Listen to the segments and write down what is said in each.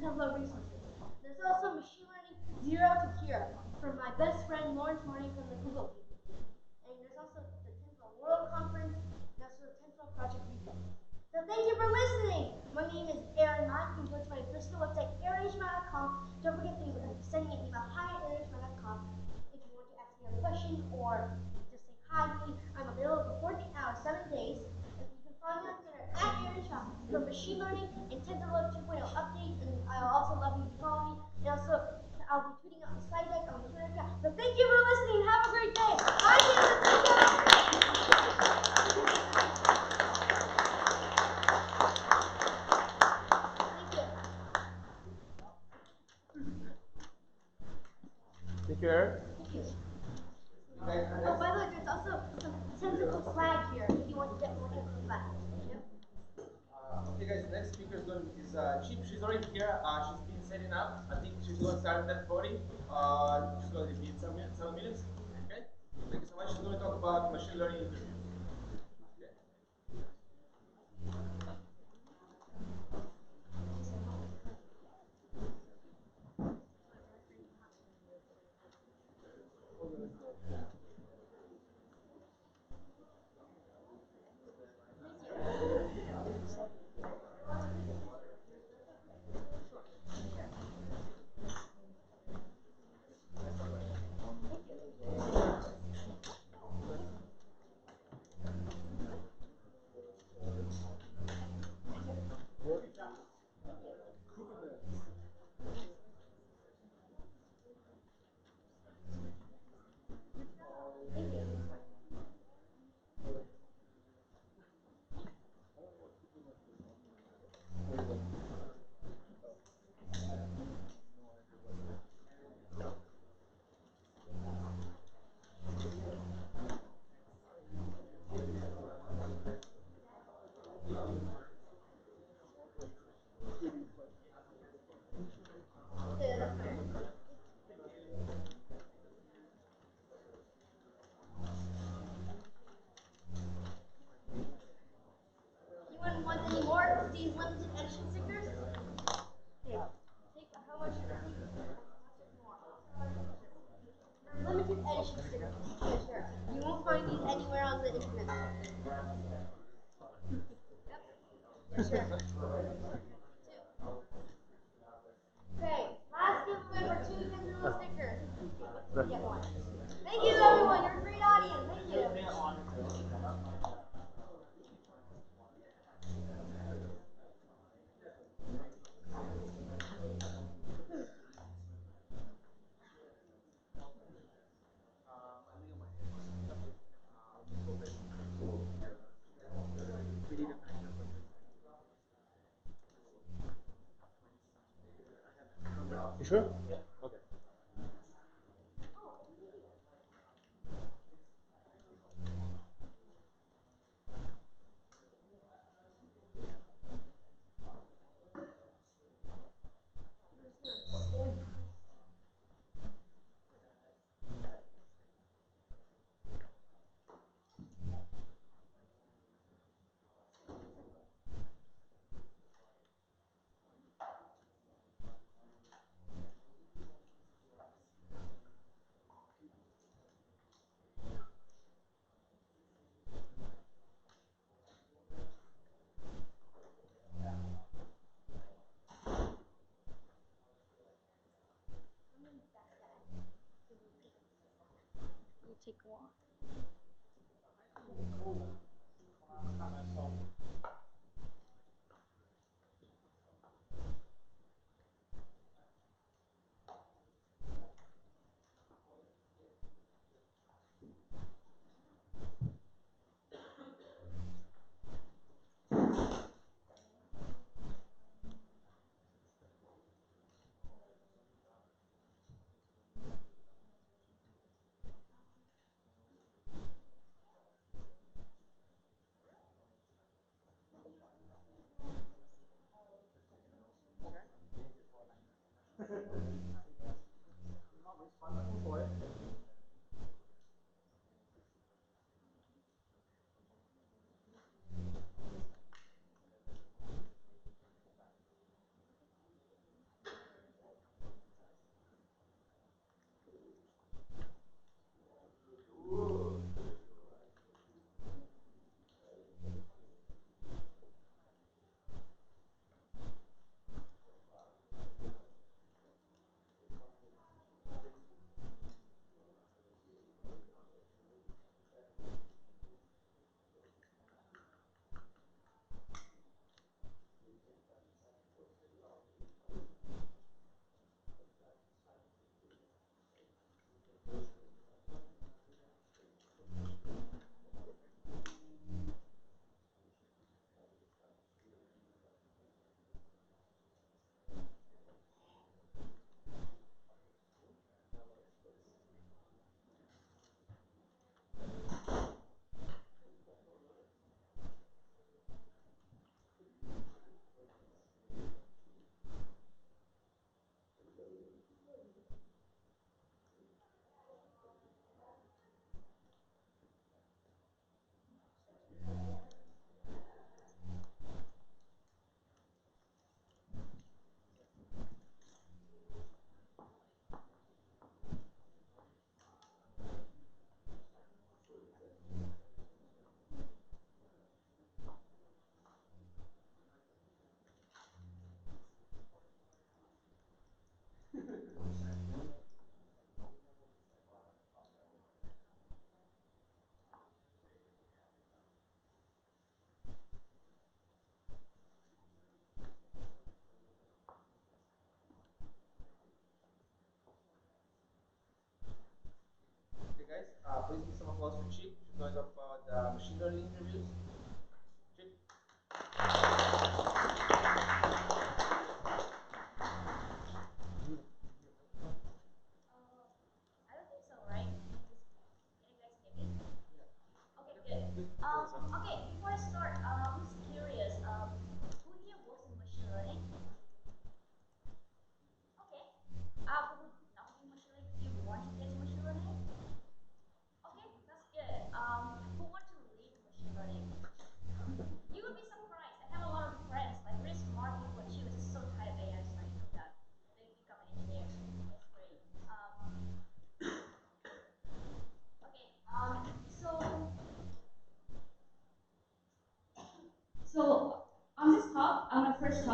TensorFlow resources. There's also machine learning zero to hero from my best friend Lawrence Marty from the Google team. And there's also the TensorFlow World Conference, and also the TensorFlow Project Review. So thank you for listening. My name is Aaron Mott. You can go to my personal website, aaronhmott.com. Don't forget to send me an email, hi@aaronhmott.com, if you want to ask me a question or just say hi to me. I'm available for 14 hours, 7 days. And you can follow me on Twitter @aaronshop for machine learning and TensorFlow 2.0 updates. And I'll also love you if you follow me. And also, I'll be tweeting out the slide deck on the Twitter account. So thank you for listening. Have a great day. Bye, Take care. Oh, by the way, there's also some tentacle flag here if you want to get more tentacle flag. Yep. Okay, guys, next speaker is Chip. She's already here. She's been setting up. I think she's going to start that voting. She's going to be in some minutes. Okay. Thank you so much. She's going to talk about machine learning interviews. Anyone want any more of these limited edition stickers? Here, take how much you want. Limited edition stickers. Yeah, sure. You won't find these anywhere on the internet. Yep. For sure. Okay, last giveaway for 2 TensorFlow stickers. Get one. Thank you, everyone. You're a great audience. Thank you. You sure? Yeah. Okay. You take one.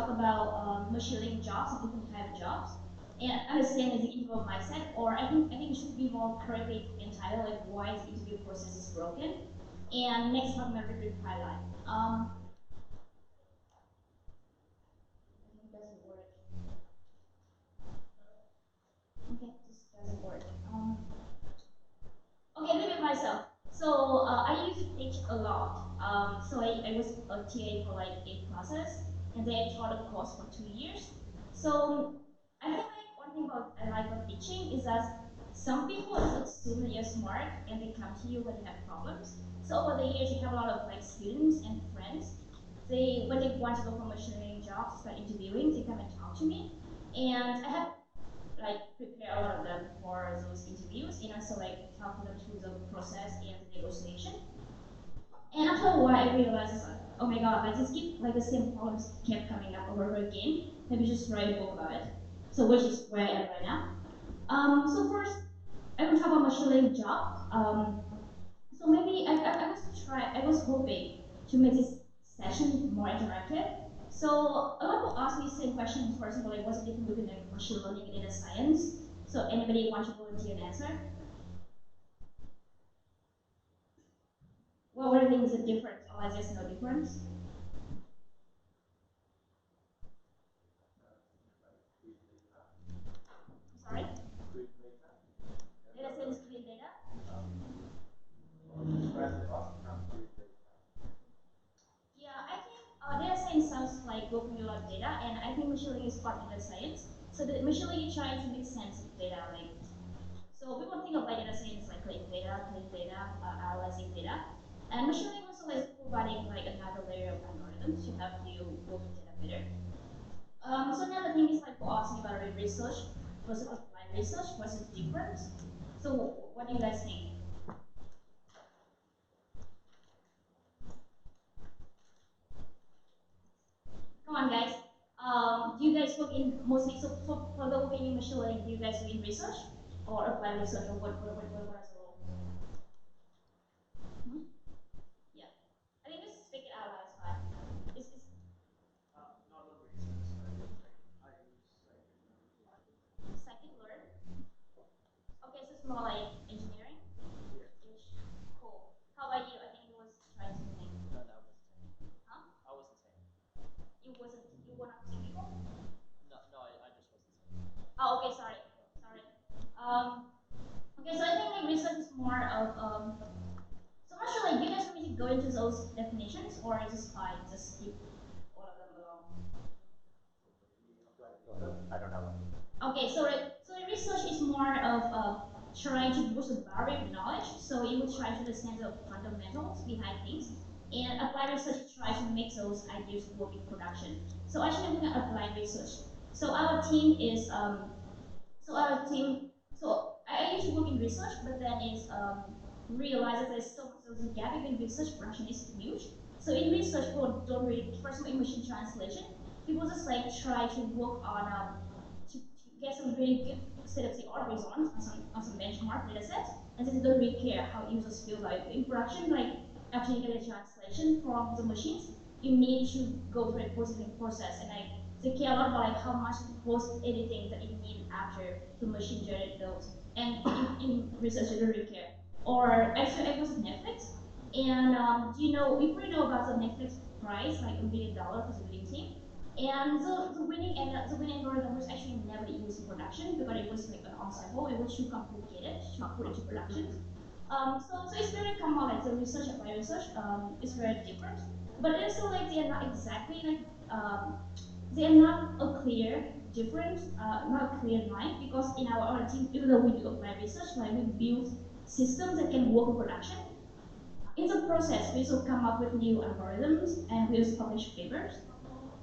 talk about machine learning jobs and different type of jobs, and understand the interview mindset. Or I think it should be more correctly entitled like why the interview process is broken. And next talk about the highlight. I think it doesn't work. Okay, this doesn't work. Okay, let me myself. So I used to teach a lot. So I was a TA for like 8 classes, and then I taught a course for 2 years. So I think like one thing about I like about teaching is that some people assume that you're smart and they come to you when they have problems. So over the years, you have a lot of like students and friends. They when they want to go for machine learning jobs, start interviewing, they come and talk to me, and I have like prepare a lot of them for those interviews and also like talk them through the process and the negotiation. And after a while, I realized, like, oh my god, I just keep like the same problems kept coming up over and over again. Maybe just write a book about it. So which is where I am right now. So first, I will talk about machine learning job. So maybe I was hoping to make this session more interactive. So a lot of people ask me the same questions. For example, like what's the difference between like machine learning and data science? So anybody want to volunteer an answer? What do you think is the difference? Or is there no difference? Sorry? Data science clean data? Yeah, I think data science sounds like looking at a lot of data, and I think machine learning is part of data science. So the machine learning trying to make sense of data, like so people think of like data science like clean data, analyzing data, and machine learning also like providing like another layer of algorithms to help you work with data better. So another thing is like for asking about research versus applied research, what's the difference? So what do you guys think? Come on, guys. Do you guys work in mostly so for the working in machine learning? Do you guys work in research or applied research, or what is the role? Hmm? Yeah, I think just speak it out loud. It's fine. It's scikit-learn. Okay, so it's more like engineering. Ish. Cool. How about you? I think it was trying something. Huh? You wasn't. You were not technical. Oh, okay. Sorry. Sorry. Um. Okay, so I think like research is more of So I'm not sure, like, do you guys want me to go into those definitions, or is this fine? Just keep all of them alone. Okay, so the research is more of trying to boost the barrier of knowledge. So it will try to understand the fundamentals behind things, and applied research tries to make those ideas work in production. So actually, looking at applied research. So our team is so our team, so I used to work in research, but then is realized that there's so the gap between research and production is huge. So in research, people don't really, first of all, in machine translation, people just like try to work on to get some really good state of the art results on some benchmark data sets, and then they don't really care how users feel like in production, like after you get a translation from the machines, you need to go through a processing process, and like they care a lot about like how much post editing that you need after the machine generate those. And in research, they don't really care. Or actually, I was at Netflix, and do you know we pretty know about the Netflix prize, like $1 billion for the winning team. And the winning algorithm was actually never used in production because it was like an ensemble. It was too complicated to put into production. So it's very common, like the research and my research is very different, but also like they are not exactly like they are not a clear difference, not a clear line, because in our other team, even though we do applied research, like we build systems that can work in production. In the process, we also come up with new algorithms and we also publish papers.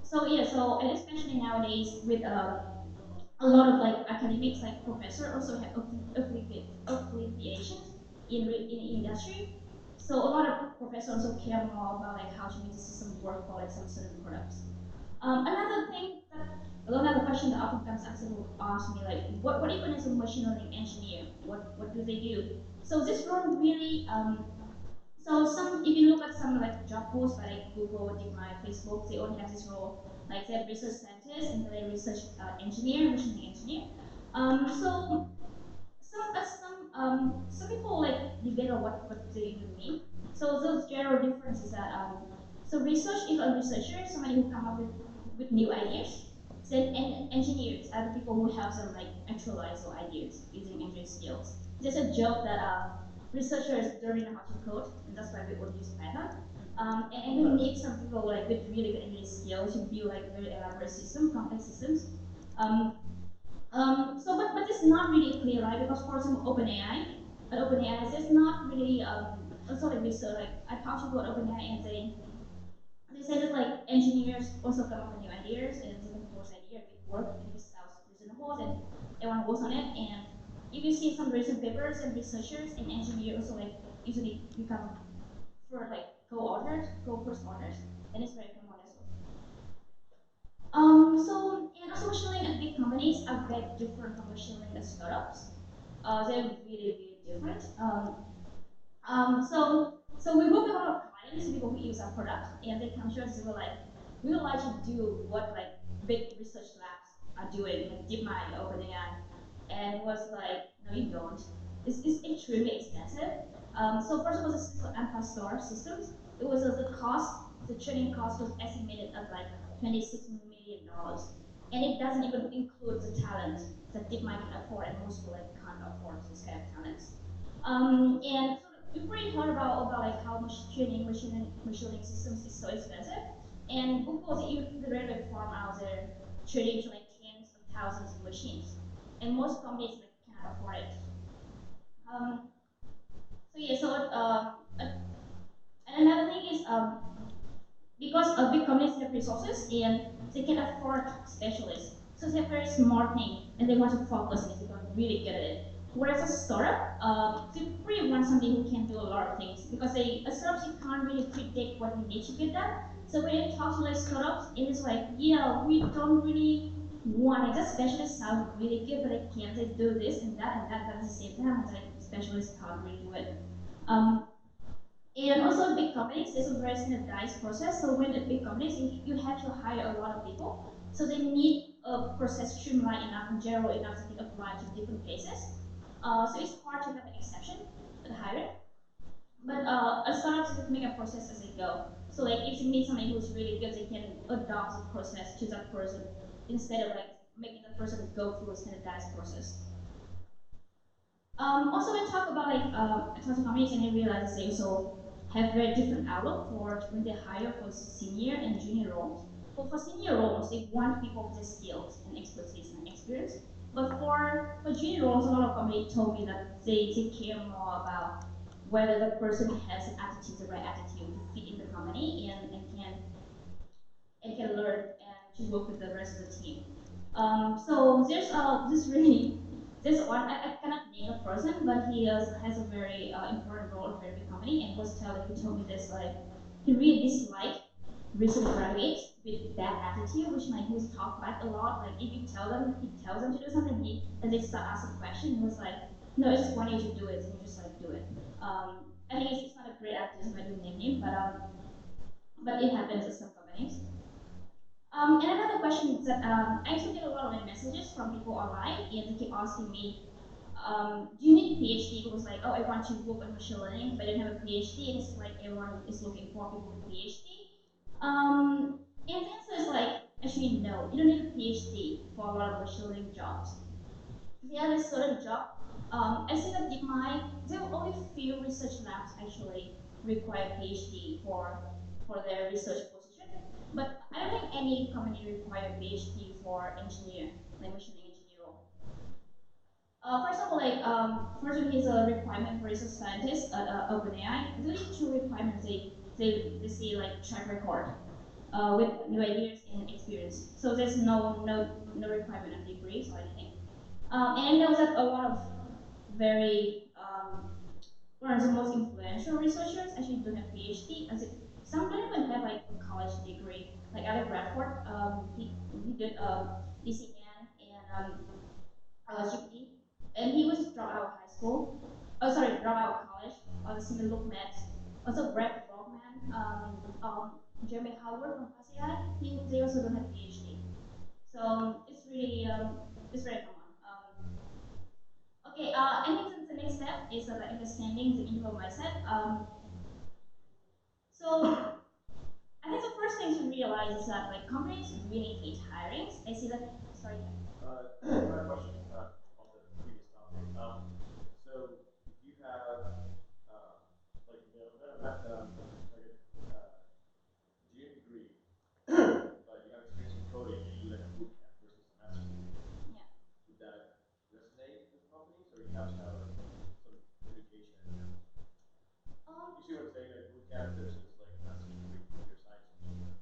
So yeah, so and especially nowadays with a lot of like academics, like professors also have affiliations in industry. So a lot of professors also care more about like how to make the system work for like some certain products. Another thing that another question that often comes ask me like what even is a machine learning engineer? What do they do? So this role really so some if you look at some like job posts by like Google, DeepMind, Facebook, they all have this role. like they're research scientists and they're research engineer, machine engineer. So some people like debate on what they even mean. So those general differences that so research is a researcher, somebody who come up with new ideas. Then engineers are the people who help them like actualize those ideas using engineering skills. There's a joke that researchers don't know how to code, and that's why we would use Python. And we need some people like with really good engineering skills to build like very elaborate systems, complex systems. Um, but it's not really clear, right? Because for example, OpenAI is not really also like this. So like I talked about OpenAI and they say that like engineers also come up with new ideas and they can force idea if it work if it sounds reasonable then everyone works on it. And if you see some recent papers and researchers and engineers also like usually become for like co-authors, co-first authors, and it's very common as well. And also machine learning at big companies are very different from machine learning at startups. They're really different. So we work with a lot of clients, people who use our product, and they come to us and were like, we would like to do what like big research labs are doing, like DeepMind, OpenAI, and it was like, no, you don't. It's extremely expensive. So first of all, this is for Ampastar systems. It was the cost, the training cost was estimated at like $26 million, and it doesn't even include the talent that DeepMind can afford, and most people like can't afford this kind of talents. And so we've already heard about like how much training machine learning systems is so expensive, and of course the regular farm out there training to like tens of thousands of machines, and most companies like cannot afford it. Um, so yeah, so and another thing is because big companies have resources and they can afford specialists. So they're very smart thing and they want to focus on it, they become really good at it. Whereas a startup, they really want somebody who can do a lot of things because a startup you can't really predict what you need to get done. So when you talk to like startups, it is like, yeah, we don't really want it. That specialist sounds really good, but they can't they do this and that at the same time. It's like specialists can't really do it. Um, and also in big companies, it's a very standardized process. So when at big companies, you have to hire a lot of people. So they need a process streamlined enough and general enough to be applied to different places. So it's hard to have an exception for the hiring. But a startup is make a process as they go. So like if you meet somebody who's really good, they can adopt the process to that person instead of like making the person go through a standardized process. Also, we talk about like accounting companies, and I realize they also have very different outlook for when they hire for senior and junior roles. But for senior roles, they want people with the skills and expertise and experience. But for junior roles, a lot of companies told me that they care more about whether the person has an attitude, the right attitude to fit in the company and can learn and to work with the rest of the team. So there's this really this one I cannot name a person, but he has a very important role in a very big company and he told me this like he really disliked recent graduates with bad attitude, which like he was talked back a lot. Like if you tell them, he tells them to do something, and they start asking questions. He was like, no, I just want you to do it, and you just like do it. I think it's not a great attitude, so I don't name him, but it happens at some companies. And another question is that I actually get a lot of messages from people online, and they keep asking me, do you need a PhD? Because like, oh, I want to work on machine learning, but I don't have a PhD, and it's like everyone is looking for people with a PhD. And the answer is like, actually no, you don't need a PhD for a lot of machine learning jobs. If you have a certain job, I see that there are only few research labs actually require PhD for their research position. But I don't think any company require PhD for engineer, like machine engineer role. For example, like first one is a requirement for research scientists at OpenAI. The only two requirements they see like track record with new ideas and experience. So there's no requirement of degrees or anything. And I know that a lot of very one of the most influential researchers actually don't have PhD, as some don't even have like a college degree. Like Alec Bradford, he did DCN and GPT, and he was dropped out of high school. Oh, sorry, dropped out of college. Also, Simon Lookmet. Also, Brett Brockman. Jeremy Howard from Pascal, they also don't have PhD. So it's really it's very common. Okay, I think the next step is like understanding the interval mindset. So I think the first thing to realize is that like companies really hate hiring. I see that. Sorry. I have a question on the previous topic. So if you have like like a engineering degree, but you have experience in coding and you do like a boot camp versus a master's degree, Yeah. would that resonate with companies, or you have to have like some education? Um, You see what I'm saying? Like boot camp versus like a master's degree if you're a science engineer.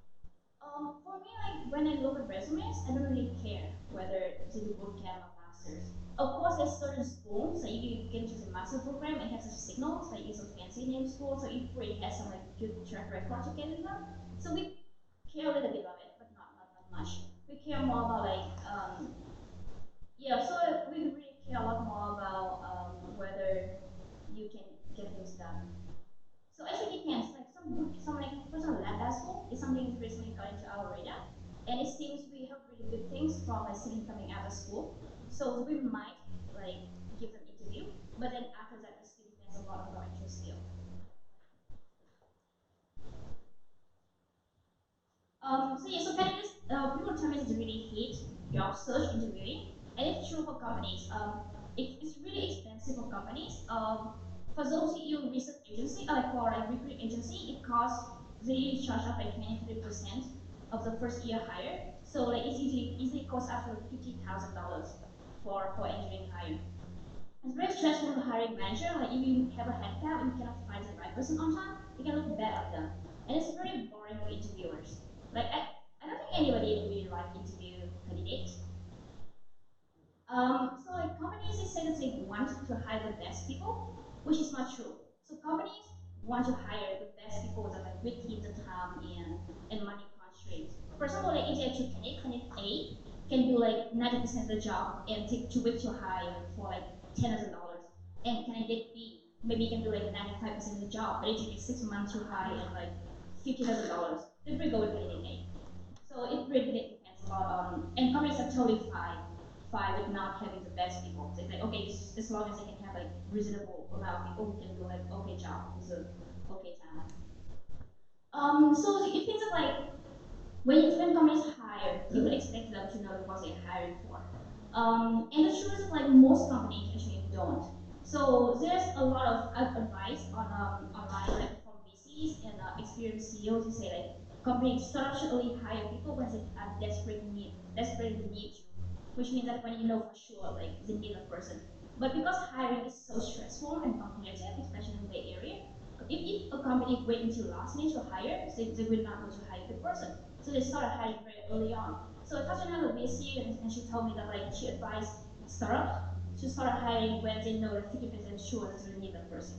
For me, like when I look at resumes, I don't really care whether it's a boot camp or masters. Of course, there's certain schools that you can choose a master program and have such signals, like in some fancy name schools, so it really has some like good track record to get in them. So we care a little bit of it, but not much. We care more about like yeah, so we really care a lot more about whether you can get things done. So actually it depends. Like some like for example lab school is something that recently got into our radar, and it seems we have really good things from like students coming out of school. So we might like give them interview, but then after that it still depends a lot on our interest still. So yeah, so candidates, people tell me that they really hate job search interviewing, and it's true for companies. It's really expensive for companies. For those who use research agency, like for like recruit agency, it costs they usually charge up like 23% of the first year hire. So like it's easily costs up to $50,000 for engineering hire. It's very stressful for hiring manager. Like if you have a headcount and you cannot find the right person on time, you can look bad on them. And it's very boring for interviewers. Like I don't think anybody really like interview candidates. So like companies they say that they want to hire the best people, which is not true. So companies want to hire the best people that like within the time and money constraints. For example, like if they have two candidates, candidate A can do like 90% of the job and take 2 weeks to hire for like $10,000. And candidate B maybe can do like 95% of the job, but it takes 6 months to hire and like $50,000. They probably go with candidate A. So it really depends a lot on, and companies are totally fine with not having the best people. They say, okay, as long as they can have like reasonable amount of people who can do like okay job, with a okay talent. So it things that like when companies hire, people expect them to know what they're hiring for. And the truth is like most companies actually don't. So there's a lot of advice on online like from VCs and experienced CEOs who say like companies startups should only hire people when they are desperately need you, which means that when you know for sure like they need a person. But because hiring is so stressful and competitive, especially in the Bay Area, if a company wait until last minute to hire, they will not go to hire the person. So they started hiring very early on. So I talked to another VC and she told me that like she advised startup to start hiring when they know that 50% sure that they need that person.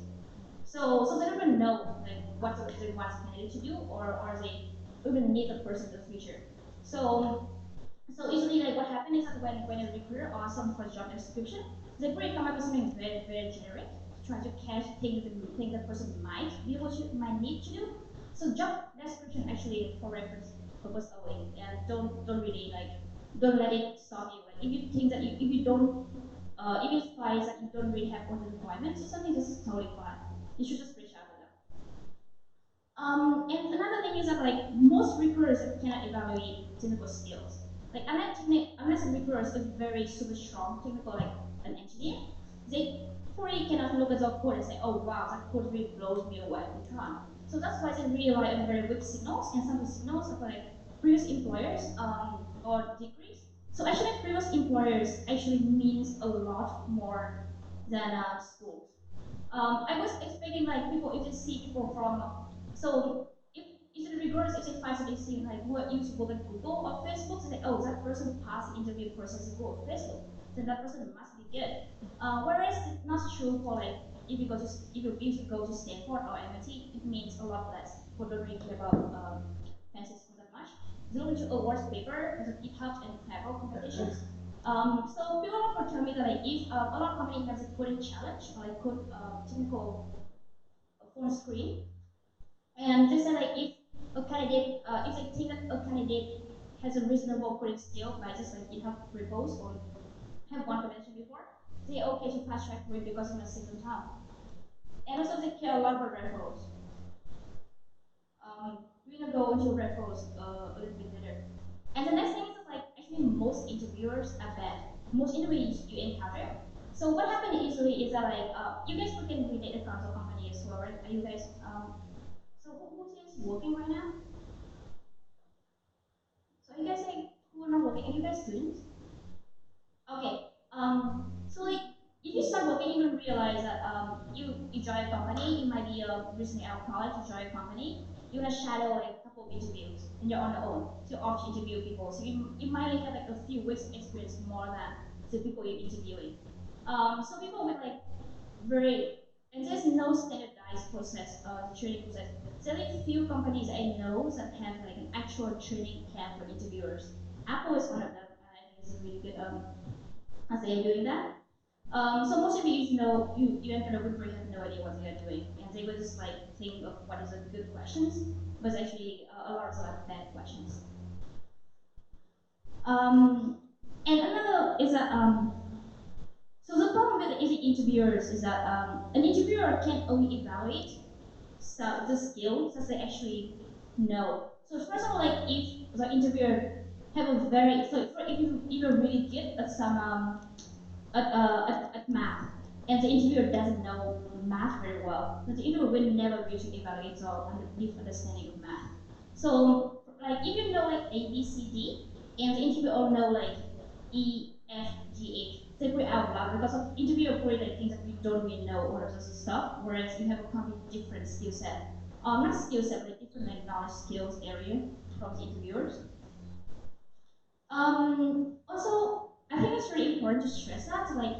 So they don't even know like what they want the candidate to do or they even need the person in the future. So so usually, like what happens is that when a recruiter asks them for job description, they probably come up with something very generic, trying to catch things that think the person might be able to might need to do. So job description actually for reference purpose only, and don't really like don't let it stop you. Like if you think that if you don't if it finds that you don't really have all the requirements or something, this is totally fine. You should just reach out to them. And another thing is that like most recruiters cannot evaluate technical skills. Like unless a recruiter is very super strong technical like an engineer, they probably cannot look at the code and say, oh wow, that code really blows me away. They can't. So that's why they rely on very weak signals and some of the signals of like previous employers or degrees. So actually previous employers actually means a lot more than schools. I was expecting like people if they see people from so if the recruiters if they find something see like what used to work at Google or Facebook, they say, oh that person passed the interview process at Google or Facebook, then that person must be good. Whereas it's not true for like if you go to Stanford or MIT, it means a lot less. People don't really care about fancy schools that much. They look into awards paper, the GitHub and Kaggle competitions. So people often tell me that like if a lot of companies have a coding challenge or like code technical phone screen, and they say like if a candidate, if they think that a candidate has a reasonable coding skill by just like GitHub repos or have one convention before, they're okay to fast track through it because of the system time. And also they care a lot about referrals. We're gonna go into referrals a little bit later. And the next thing is that, like actually most interviewers are bad. Most interviews you encounter. So what happened usually is that like you guys can relate accounts of company as well, right? Are you guys so who is working right now? So you guys like who are not working? Are you guys students? Okay. So like if you start working, you're gonna realize that you join a company. It might be a recently out of college. You join a company. You're gonna shadow like a couple of interviews, and you're on your own to off interview people. So you might only have like a few weeks of experience more than the people you're interviewing. So people with like very and there's no standardized process, training process. There are like few companies I know that have like an actual training camp for interviewers. Apple is one of them, and I think it's a really good as they are doing that. So most of you know you enter a group where you have no idea what they are doing, and they will just like think of what is a good questions, but actually a lot of them are bad questions. Um, and another is that so the problem with the interviewers is that an interviewer can only evaluate the skills that they actually know. So first of all, like if the interviewer have a very so if you're really good at some at math, and the interviewer doesn't know math very well, the interviewer will never really evaluate your deep understanding of math. So, like, if you know like A, B, C, D, and the interviewer all know like E, F, G, H, they put it out loud because of interviewer put like things that you don't really know or this stuff, whereas you have a completely different skill set. Not skill set, but different like knowledge skills area from the interviewers. Also, I think it's really important to stress that like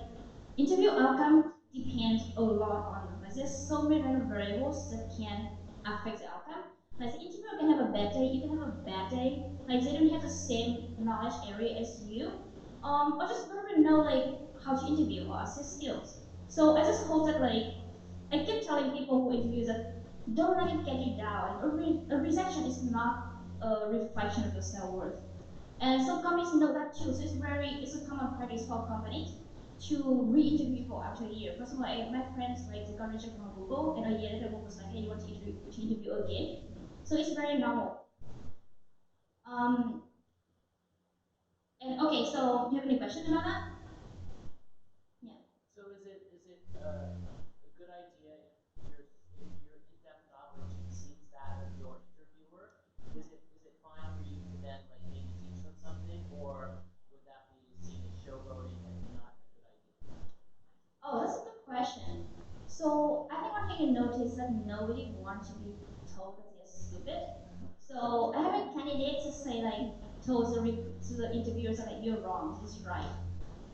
interview outcome depends a lot on like there's so many random variables that can affect the outcome. Like the interviewer can have a bad day, you can have a bad day. Like they don't have the same knowledge area as you, or just don't even know like how to interview or assess skills. So I just hope that like I keep telling people who interview that don't let it get you down. A rejection is not a reflection of your self worth. And some companies know that too. So it's a common practice for companies to re-interview people after a year. For example, my friends like they got rejected from Google, and a year later Google was like, hey, you want to interview again? So it's very normal. Um, and okay, so do you have any questions about that? Yeah. So is it a good idea if your in-depth knowledge exceeds that of your interviewer? Is it fine for you to then like maybe teach them something, or would that be seen as showboating and not a good idea? Oh, that's a good question. So I think one thing you notice is that nobody wants to be told that they're stupid. So I have a candidate to say like told to the interviewers that like you're wrong, this is right.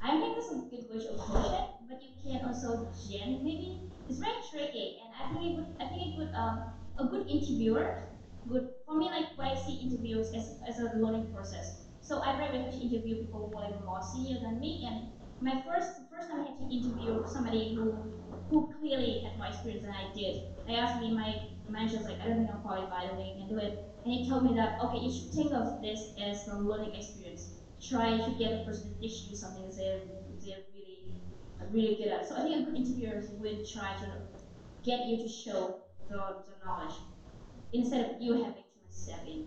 I think this is a good way to approach it, but you can also gen maybe. It's very tricky, and I think it would a good interviewer good for me like when I see interviews as a learning process. So I very much interview people who are like more senior than me, and my first time I had to interview somebody who clearly had more experience than I did. I asked me my manager's like I don't think I'm qualified, I don't think I can do it, and he told me that okay you should think of this as a learning experience. Try to get a person to teach you something that they're really good at. So I think a good interviewer would try to get you to show the knowledge instead of you having too much savvy.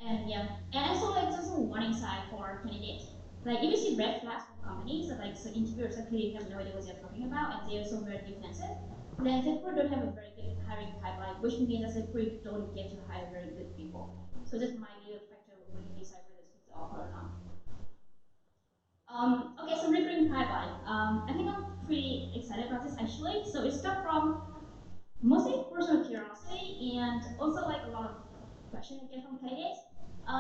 And yeah, and also like there's a warning sign for candidates. Like if you see red flags from companies that like so interviewers actually have no idea what they're talking about and they're so very defensive, then they probably don't have a very good hiring pipeline, which means that they probably don't get to hire very good people. So this might be a factor when you decide whether it's the offer or not. Okay, so recruiting pipeline. I think I'm pretty excited about this actually. So it starts from mostly personal curiosity and also like a lot of questions I get from candidates.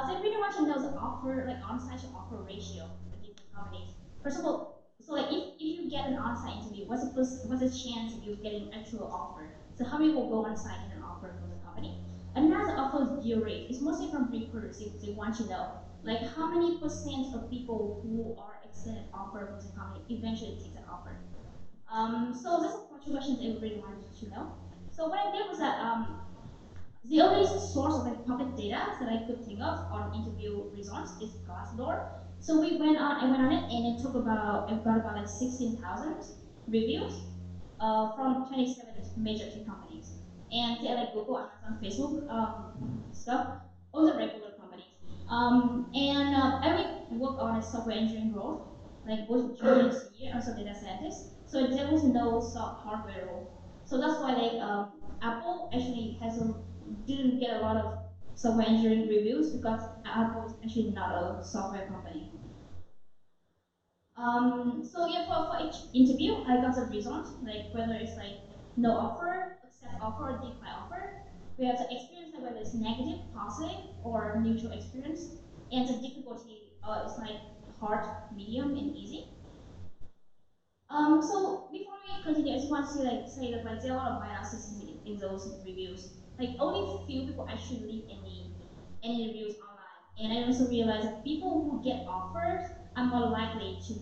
They really want to know the offer, like on-site to offer ratio for different companies. First of all, so like if you get an on-site interview, what's the chance of you getting an actual offer? So how many will go on-site in an offer from the company? Another offer deal rate is mostly from recruiters. They want to know like how many percent of people who are extended offer from the company eventually take the offer. So those are two questions everybody wanted to know. So what I did was that The only source of like public data that I could think of on interview results is Glassdoor. So I went on it, and it took about, it got about like 16,000 reviews from 27 major tech companies. And they are like Google, Amazon, Facebook, stuff, all the regular companies. I only work on a software engineering role, like both junior and senior, also data scientist. So there was no hardware role. So that's why like Apple actually didn't get a lot of software engineering reviews because Apple is actually not a software company. So yeah, for each interview, I got the results, like whether it's like no offer, accept offer, or decline offer. We have the experience, like whether it's negative, positive, or neutral experience, and the difficulty is like hard, medium, and easy. So before we continue, I just want to say that like there are a lot of biases in those reviews. Like only few people actually leave any reviews online, and I also realized that people who get offers are more likely to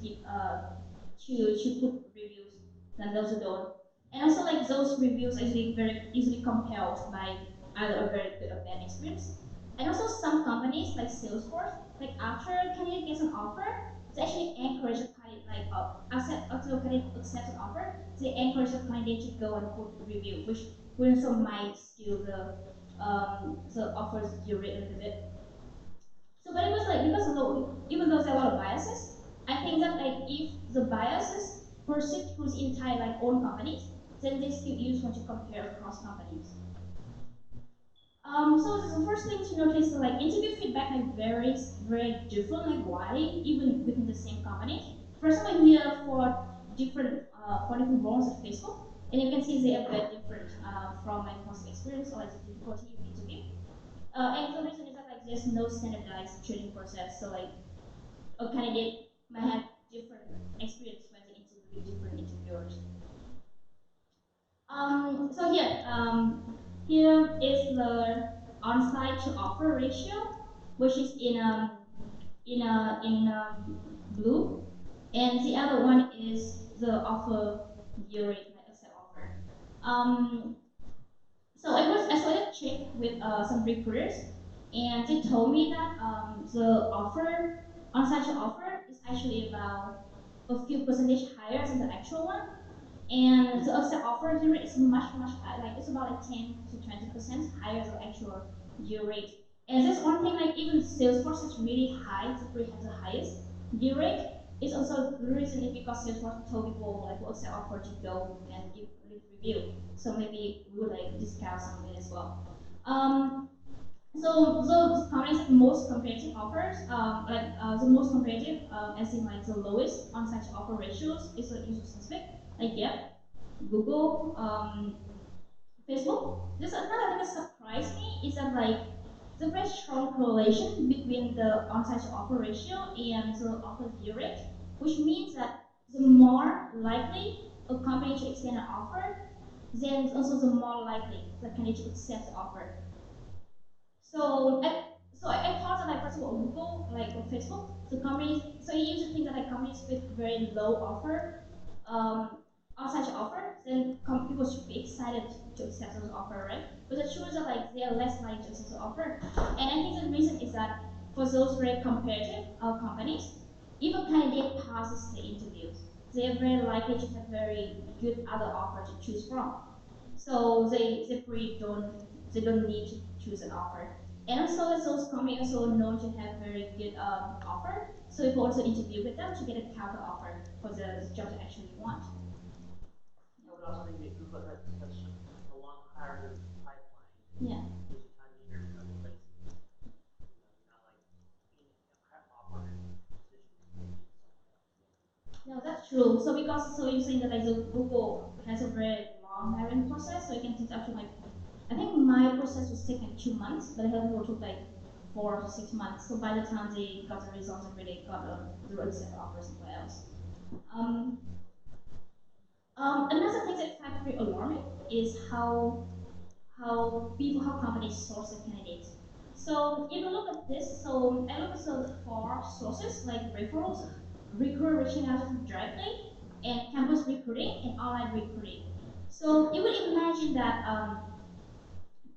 put reviews than those who don't. And also like those reviews actually very easily compelled by either a very good or bad experience. And also some companies like Salesforce, like after a candidate gets an offer, they actually encourage a candidate like after a candidate accepts an offer, they encourage the candidate to go and put a review, which would also might steal the offers you rate a little bit. So, but it was like because of even though there are a lot of biases, I think that like if the biases persist through the entire like own companies, then they still useful to compare across companies. So the first thing to notice is like interview feedback like varies very different, like widely, even within the same company. First time I'm here for different roles at Facebook, and you can see they are very different from my past experience or like the difficulty of interview. And the reason is that like there's no standardized training process, so like a candidate might have different experience when they interview different interviewers. So here is the on-site to offer ratio, which is in blue, and the other one is the offer year rate, like accept offer. Um, so I started to check with some recruiters, and they told me that the offer on-site to offer is actually about a few percentage higher than the actual one. And the upsell offer year rate is much higher, like it's about like 10 to 20% higher than actual year rate. And this one thing, like even Salesforce is really high, Ziprecruiter has the highest year rate. It's also the reason is because Salesforce told people like what's the offer to go and give review. So maybe we would like discount some of it as well. So the companies most competitive offers, the most competitive, as in like the lowest on-site offer ratios is the usual suspect, like Gap, Google, Facebook. This another thing that surprised me is that like the very strong correlation between the on-site offer ratio and the offer view rate, which means that the more likely a company to extend an offer, then also the more likely the candidate to accept the offer. So I thought that like first of all Google, like or Facebook, the companies, so you usually think that like companies with very low offer, outside offer, then people should be excited to accept those offer, right? But the truth is that like they are less likely to accept the offer. And I think the reason is that for those very competitive companies, if a candidate passes the interviews, they are very likely to have very good other offer to choose from. So they don't need to choose an offer. And also those companies also known to have very good offer. So people also interview with them to get a counter offer for the job they actually want. I would also think that Google has such a long hiring pipeline. Yeah. Gives you time to interview other places. Not like offer positions No, that's true. So because so you're saying that like the Google has a very long hiring process, so you can take up to like I think my process was taking 2 months, but other people took like 4 to 6 months. So by the time they got the results and really got the road set offer somewhere else. Um, Another thing that's very alarming is how companies source the candidates. So if you look at this, so I look at the four sources like referrals, recruiter reaching out directly, and campus recruiting and online recruiting. So you would imagine that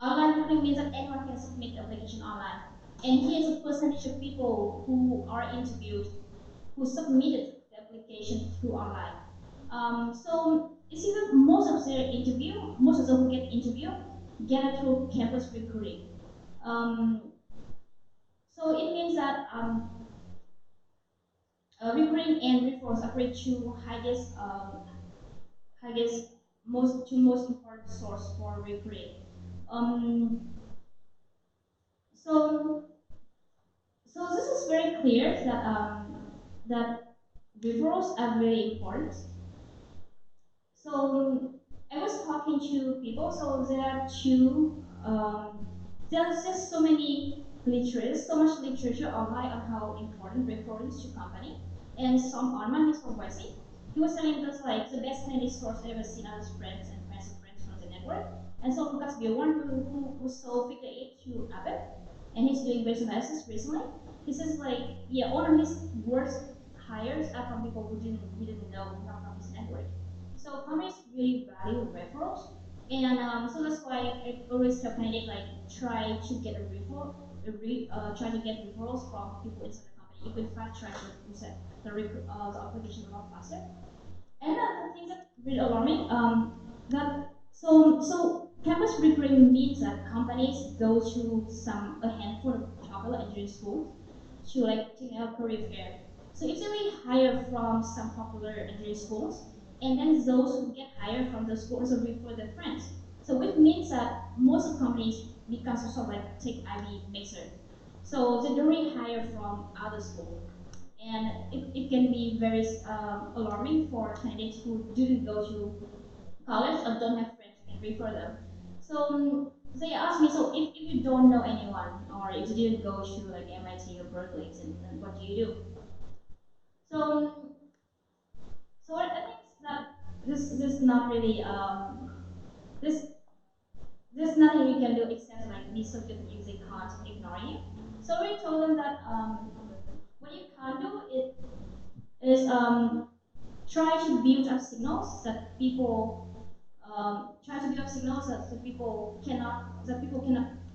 Online recruiting means that anyone can submit the application online. And here's a percentage of people who are interviewed who submitted the application through online. So you see that most of them who get interview get it through campus recruiting. Um, so it means that recruiting and referrals are two highest most important source for recruiting. Um, so so this is very clear that referrals are very important. So I was talking to people. So there's just so much literature online on how important referrals to company, and some online is from YC. He was telling us like the best candidate source I've ever seen are his friends and friends of friends from the network. And so Lucas Bjorn, who sold Figure 8 to Abbott, and he's doing base analysis recently. He says like, yeah, one of his worst hires are from people who he didn't know from his network. So companies really value referrals, and so that's why I always tell candidates like try to get try to get referrals from people inside the company. You can fast track the application a lot faster. And the thing that's really alarming, that so campus recruiting means that companies go to a handful of popular engineering schools to like take a career fair. So if they really hire from some popular engineering schools, and then those who get hired from the schools also refer their friends. So it means that most of companies become sort of like take IB mixer. So they don't really hire from other schools, and it can be very alarming for candidates who didn't go to college or don't have friends who can refer them. So they asked me, so if you don't know anyone or if you didn't go to like MIT or Berkeley, then what do you do? So I think that this not really this there's nothing you can do except like be so good that they can't ignore you. So we told them that what you can't do is try to build up signals that people cannot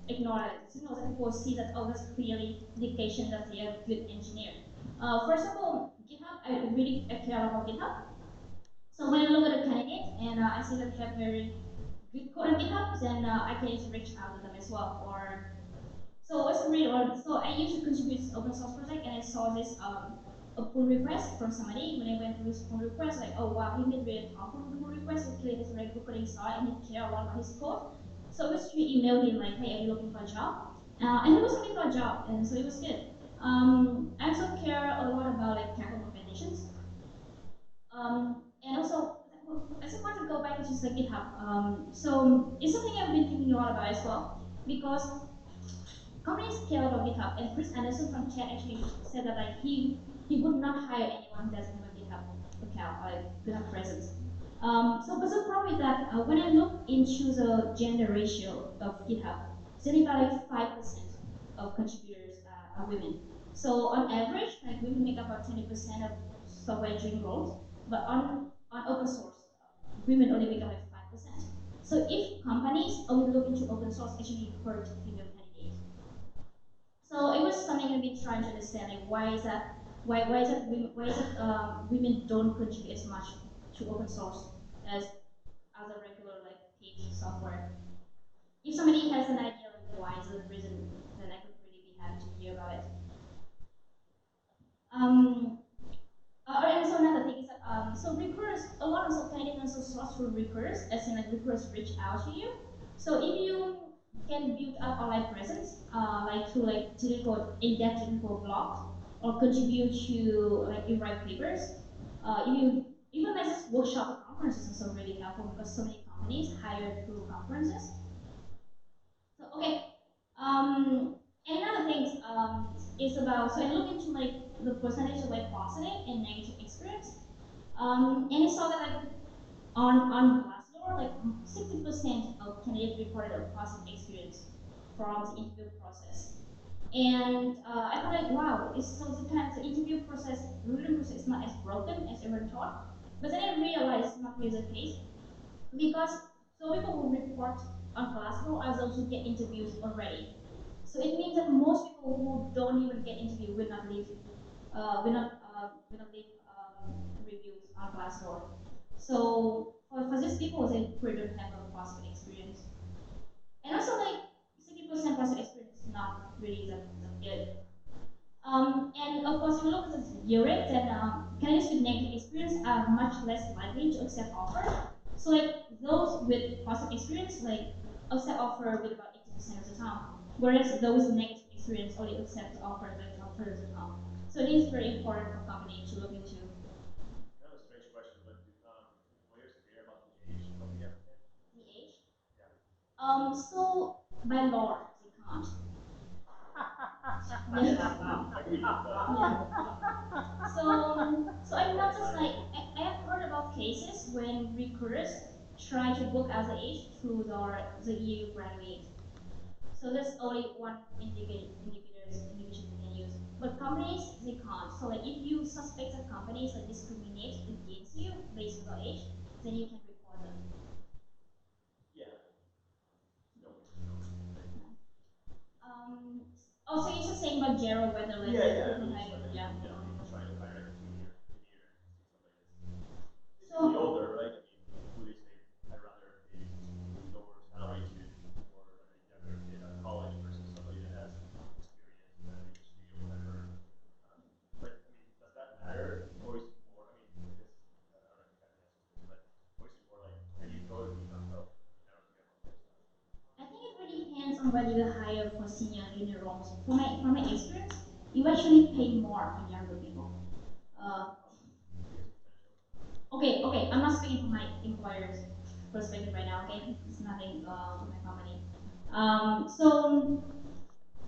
ignore it. Signals that people see that oh that's clearly indication that they are a good engineer. For example, GitHub, I care about GitHub. So when I look at a candidate and I see that they have very good code on GitHub, then I can just reach out to them as well. Or so what's really well, so I used to contribute to this open source project, and I saw this a pull request from somebody. When I went through this pull request, like oh wow, he made really thoughtful pull request. He clearly has a very good coding style, and he cared a lot about his code. So I just emailed him like, hey, are you looking for a job? And he was looking for a job, and so it was good. I also care a lot about like technical recommendations. And also, I just want to go back to just like GitHub. So it's something I've been thinking a lot about as well, because companies care about GitHub, and Chris Anderson from Chat actually said that like he would not hire anyone who doesn't have a GitHub account or like GitHub presence. But the problem is that when I look into the gender ratio of GitHub, it's only about like 5% of contributors are women. So on average, like women make up about 20% of software engineering roles, but on open source, women only make up like 5%. So if companies only look into open source, actually hurt female candidates. So it was something I've been trying to understand, like why is it women don't contribute as much to open source as other regular like paid software. If somebody has an idea like why is the reason, then I could really be happy to hear about it. Um, and so another thing is that so recruiters, a lot of candidates also source through recruiters, as in like recruiters reach out to you. So if you can build up online presence, like through like technical, in-depth technical blogs, or contribute to like you write papers, if you even like this workshop at conferences is also really helpful because so many companies hire through conferences. So okay, and another thing is about so I look into like the percentage of like positive and negative experience, and I saw that like on Glassdoor, like 60% of candidates reported a positive experience from the interview process. And I thought like, wow, it's so sometimes the interview process, the recruiting process is not as broken as everyone thought. But then I realized it's not really the case because so people will report on Glassdoor are those who get interviews already. So it means that most people who don't even get interviewed will not leave reviews on Glassdoor. So for these people, they probably don't have a positive experience. And also like 60% positive experience is not really that good. And of course, if you look at the year rate, then candidates with negative experience are much less likely to accept offer. So like those with positive experience, like accept offer with about 80% of the time, whereas those with negative experience only accept offer like 1/3 of the time. So it is very important for companies to look into Kind of a strange question, but do employers care about the age of the applicant? the age. Yeah. So by law, they can't. Yeah. Agreed, but Yeah. So I noticed like I have heard about cases when recruiters try to book as an age through the EU graduate. So that's only one indication they can use. But companies they can't. So like if you suspect that companies like discriminate against you based on your age, then you can report them. yeah. No, no. Um, also, you're just saying about Gerald whether like Yeah, I people mean, hire, it's like, yeah. you know, people trying to hire like a junior engineer and see somebody that's So basically older, right? I mean, who they say I'd rather pay lower salary to for like a younger kid out of college versus somebody that has experience in a industry or whatever. But I mean, does that matter? Or is it more? I mean, I guess I don't know if you guys answer this, but or is it more like can you go if you don't know? I don't care about that stuff. I think it really depends on whether you hire for senior and junior roles. From my experience, you actually pay more on younger people. Uh, Biggest potential. okay. I'm not speaking from my employer's perspective right now. Okay, it's nothing from my company.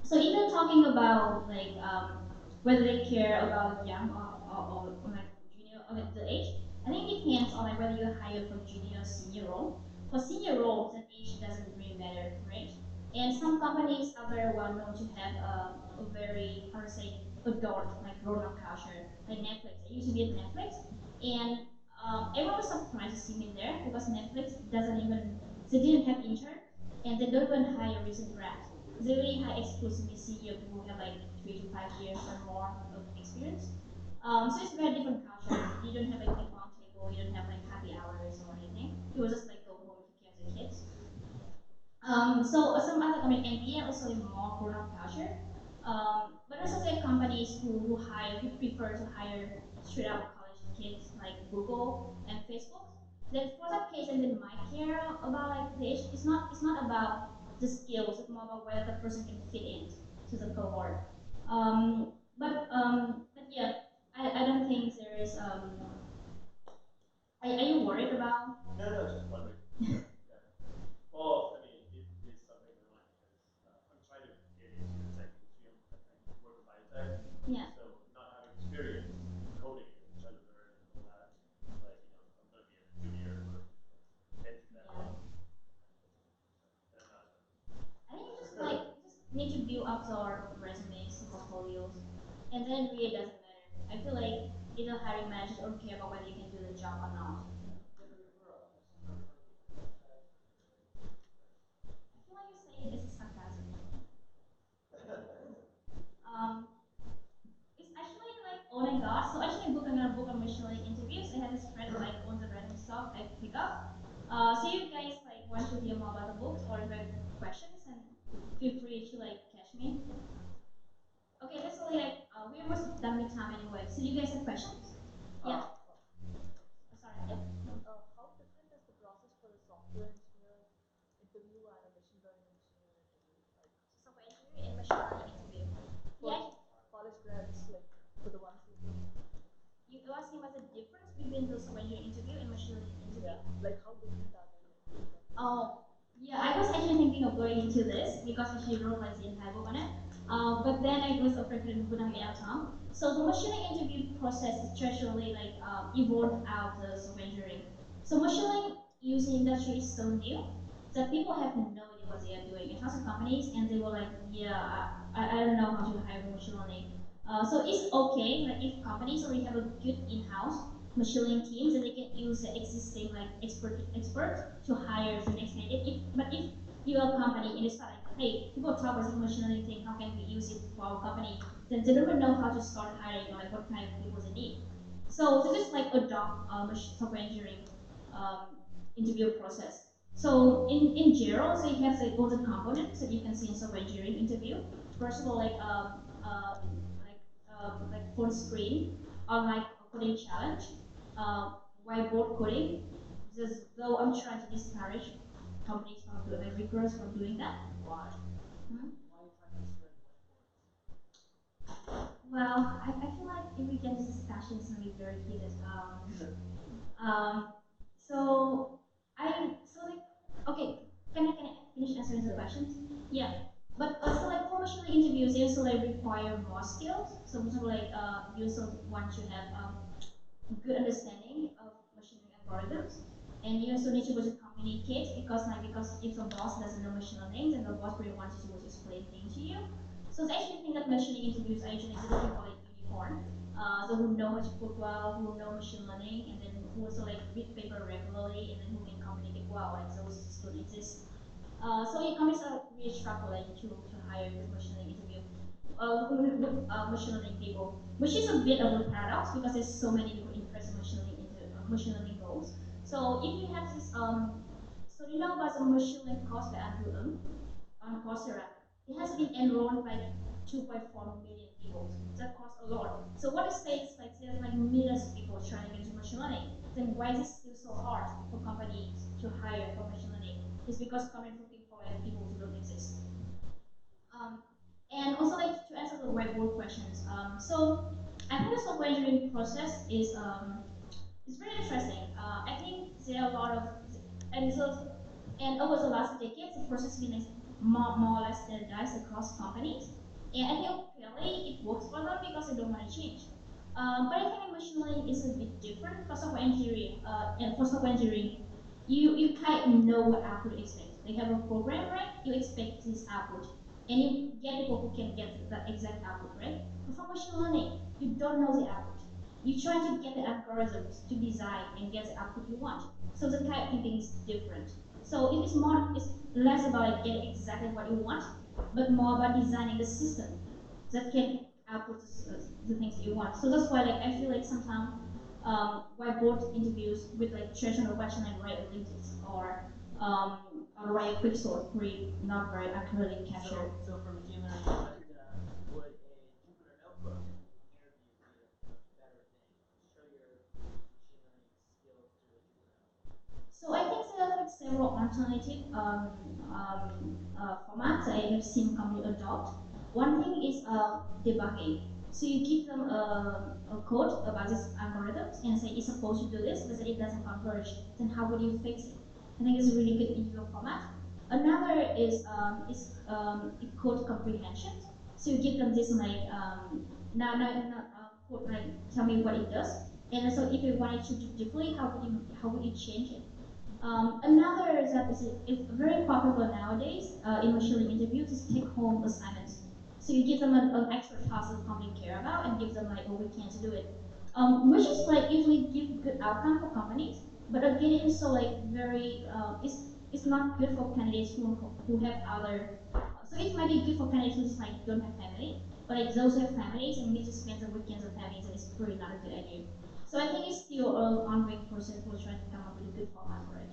So even talking about like whether they care about young or like junior or like the age, I think it depends on like whether you hire for junior or senior role. For senior roles, the age doesn't really matter, right? And some companies are very well known to have a very how to say adult like grown up culture, like Netflix. I used to be at Netflix, and everyone was surprised to see me there because Netflix doesn't even they didn't have intern and they don't even hire recent grads. They really hire exclusively senior people who have like 3 to 5 years or more of experience. So it's a very different culture. You don't have like a long table, you don't have like happy hours or anything. You will just like go home to care of the kids. So some other, I mean, MBA also a more grown-up culture. But also there are companies who prefer to hire straight out college kids like Google and Facebook. Then for that case, and they might care about like the age. It's not about the skills. It's more about whether the person can fit in to the cohort. But yeah, I don't think there is. Are you worried about? No, no, just wondering. Yeah. Well, I mean, it is something in mind because I'm trying to get into the tech industry. I work in biotech, Yeah. so not having experience coding and trying to learn and all that, like I'm gonna be a junior or entry level, Yeah. and I'm not sure. I think you just need to build up your resumes, portfolios, and then it really doesn't matter. I feel like either hiring managers don't care about whether you can do the job or not. I feel like you're saying this is sarcasm. Um, it's actually like oh my gosh. So actually, I'm gonna book on machine learning interviews. I have this thread like on the random stuff I pick up. So you guys like want to hear more about the books or if you have questions, and feel free to like catch me. Okay, that's only like we're almost done with time anyway. So you guys have questions? Yeah. Sorry. Yep. How different is the process for a software engineer interview and a machine learning engineer interview? Like Software engineering and machine learning interview. for Yeah. college grads, like for the ones who You asking about the difference between the software engineering interview and machine learning interview? yeah, like how different are they? Oh, yeah, I was actually thinking of going into this because I actually wrote like the entire book on it. But then I was afraid it wouldn't be enough time. So the machine learning interview process is traditionally like evolved out the software engineering. So machine learning use in industry is so new that people have no idea what they are doing. And lots of companies and they were like, yeah, I don't know how to hire machine learning. So it's okay, like if companies already have a good in-house machine learning teams, and they can use the existing like expert to hire the next candidate. But if your company and you start like, hey, people talk about machine learning thing, how can we use it for our company? Then they don't even know how to start hiring or like what kind of people they need. So they just like adopt software engineering um, interview process. So in general, so you have like all the components that you can see in software engineering interview. First of all, like full screen, or like a coding challenge, whiteboard coding. Just though I'm trying to discourage companies from doing like recruiters from doing that. Why? Hmm? Why are you trying to discourage whiteboards? Well, I feel like if we get this discussion, it's gonna be very heated. Um, so so like okay, can I finish answering the questions? Yeah. But also like professional interviews, they also like require more skills. So also like you also want to have good understanding of machine learning algorithms. And you also need to be able to communicate because if the boss doesn't know machine learning, then the boss really wants you to explain things to you. So I actually think that machine learning interviews are actually looking for like unicorn. So who know how to code well, who know machine learning, and then who also like read paper regularly, and then who can communicate well. Like those still exist. So your companies are really struggling to hire good machine learning interview machine learning people, which is a bit of a paradox because there's so many people interested in machine learning roles. So if you have this, so you know about the machine learning course by Andrew on Coursera, it has been enrolled by 2.4 million people. That costs a lot. So what it says, like there's like millions of people trying to get into machine learning. Then why is it still so hard for companies to hire for machine learning? It's because companies looking for like people who don't exist. Um, and also like to answer the whiteboard questions. So I think the software engineering process is very interesting. I think there are a lot of and so and over the last decades, the process has been like more or less standardized across companies. And I think apparently it works for them because they don't want to change. But I think in machine learning is a bit different for software engineering. And for software engineering, you kind of know what output to expect. They have a program, right? You expect this output, and you get people who can get the exact output, right? But for machine learning, you don't know the output. You try to get the algorithms to design and get the output you want. So the kind of thinking is different. So it's less about like getting exactly what you want, but more about designing the system that can output the things that you want. So that's why like I feel like sometimes whiteboard interviews with like traditional question like write a LinkedIn um, or write a quick source query not very accurately capture. So for machine learning, would a Jupyter notebook interview be a better thing? Show your machine learning skills through a Jupyter notebook. So I think there are like several alternative formats I have seen company adopt. One thing is debugging. So you give them a code about this algorithms and say it's supposed to do this, but then it doesn't converge. Then how would you fix it? I think it's a really good interview format. Another is code comprehension. So you give them this like not code like tell me what it does, and so if you wanted to do differently, how would you change it? Another that is very popular nowadays in machine learning interviews is take-home assignments. So you give them an extra task that the company care about and give them like a weekend to do it, which is like usually give good outcome for companies. But again, it's so like very it's not good for candidates who have other. So it might be good for candidates who just like don't have family, but like those who have families and need to spend the weekends with families, and it's probably not a good idea. So I think it's still an ongoing process. We're trying to come up with a good format for it.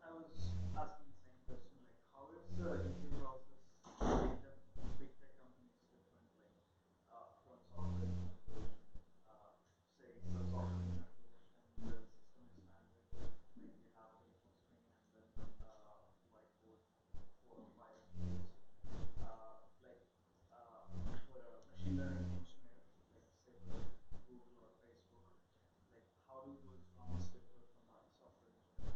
I was asking the same question, like how is the interview process in the big tech companies different, like from software engineering position? Say it's a software engineer position, the system is standard, like you have a full screen and then whiteboard 4 or 5 interviews. Like for a machine learning engineer, like say for Google or Facebook, like how do those rounds differ from a software engineer?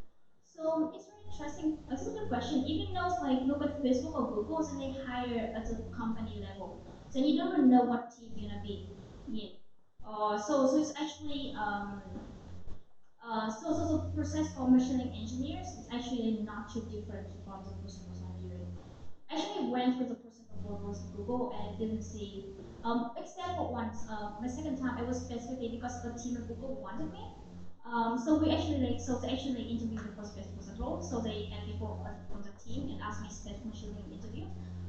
So it's very interesting. It's a good question. Even though like look at Facebook or Google, and they hire at the company level, then you don't know what team you're gonna be in. So it's actually so the process for machine learning engineers is actually not too different from the process for software engineering. Actually went through the process of what was Google and didn't see, except for once, my second time it was specifically because the team at Google wanted me. So we actually so they actually interview the first best person role. So they had people from the team and asked me special machine learning interview.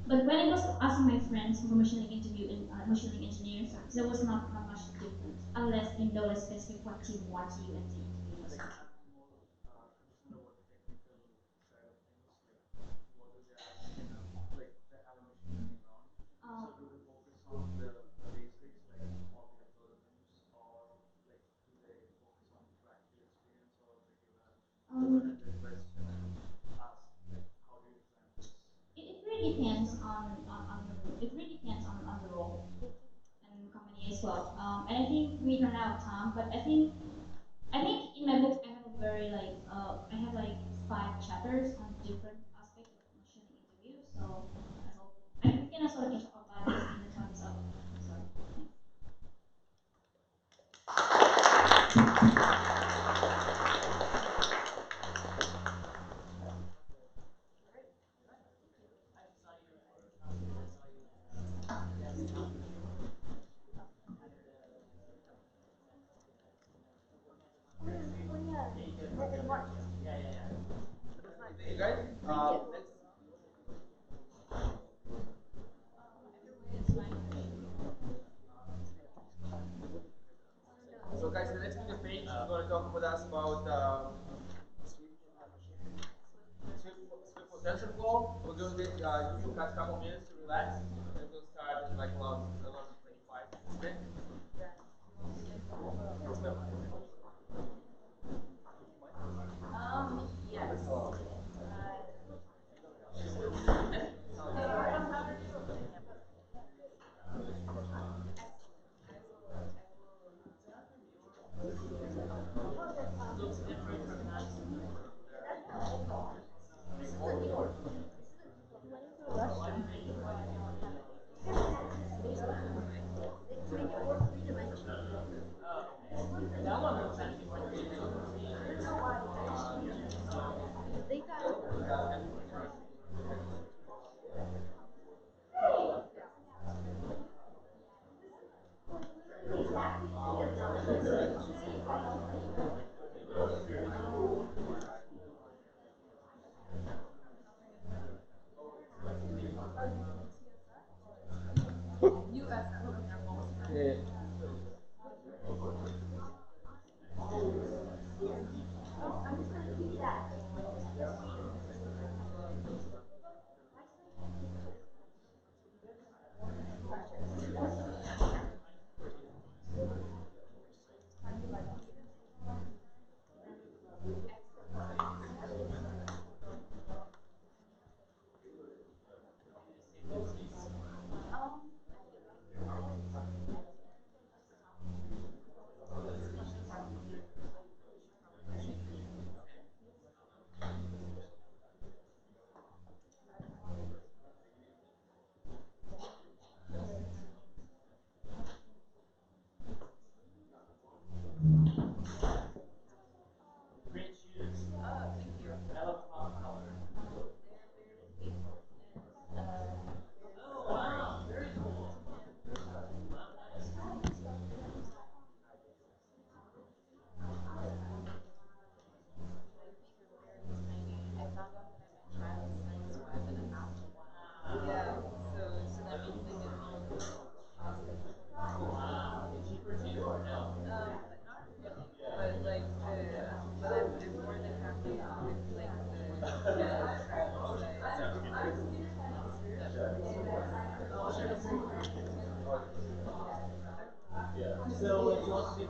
But when I was asking my friends for machine learning interview in machine learning engineering, so there was not much different unless you know the specific what team wants you and the interview. Like, I'm more concerned about the technical side of things. Like, what do they ask? Like, they have a machine learning round. So, do they focus on the basics, like all the algorithms, or like, do they focus on practical experience, or they give a open-ended question and ask, like, how do you design this? It really depends it really depends on the role and company as well. And I think we run out of time, but I think in my book I have a very I have like 5 chapters on different aspects of machine interview. So I hope we can also talk about this in the times up. So Thank you guys. Next. So guys, the next speaker page is going to talk with us about Swift potential flow. We're going to give you guys a couple minutes to relax, and we'll start in like around 11:25. Okay? Yes. Looks different from that. That one looks actually more They got Yeah. great shoes. I love pop color. Oh wow, very cool. Wow, nice. Wow. Cheaper too or no? So it's mostly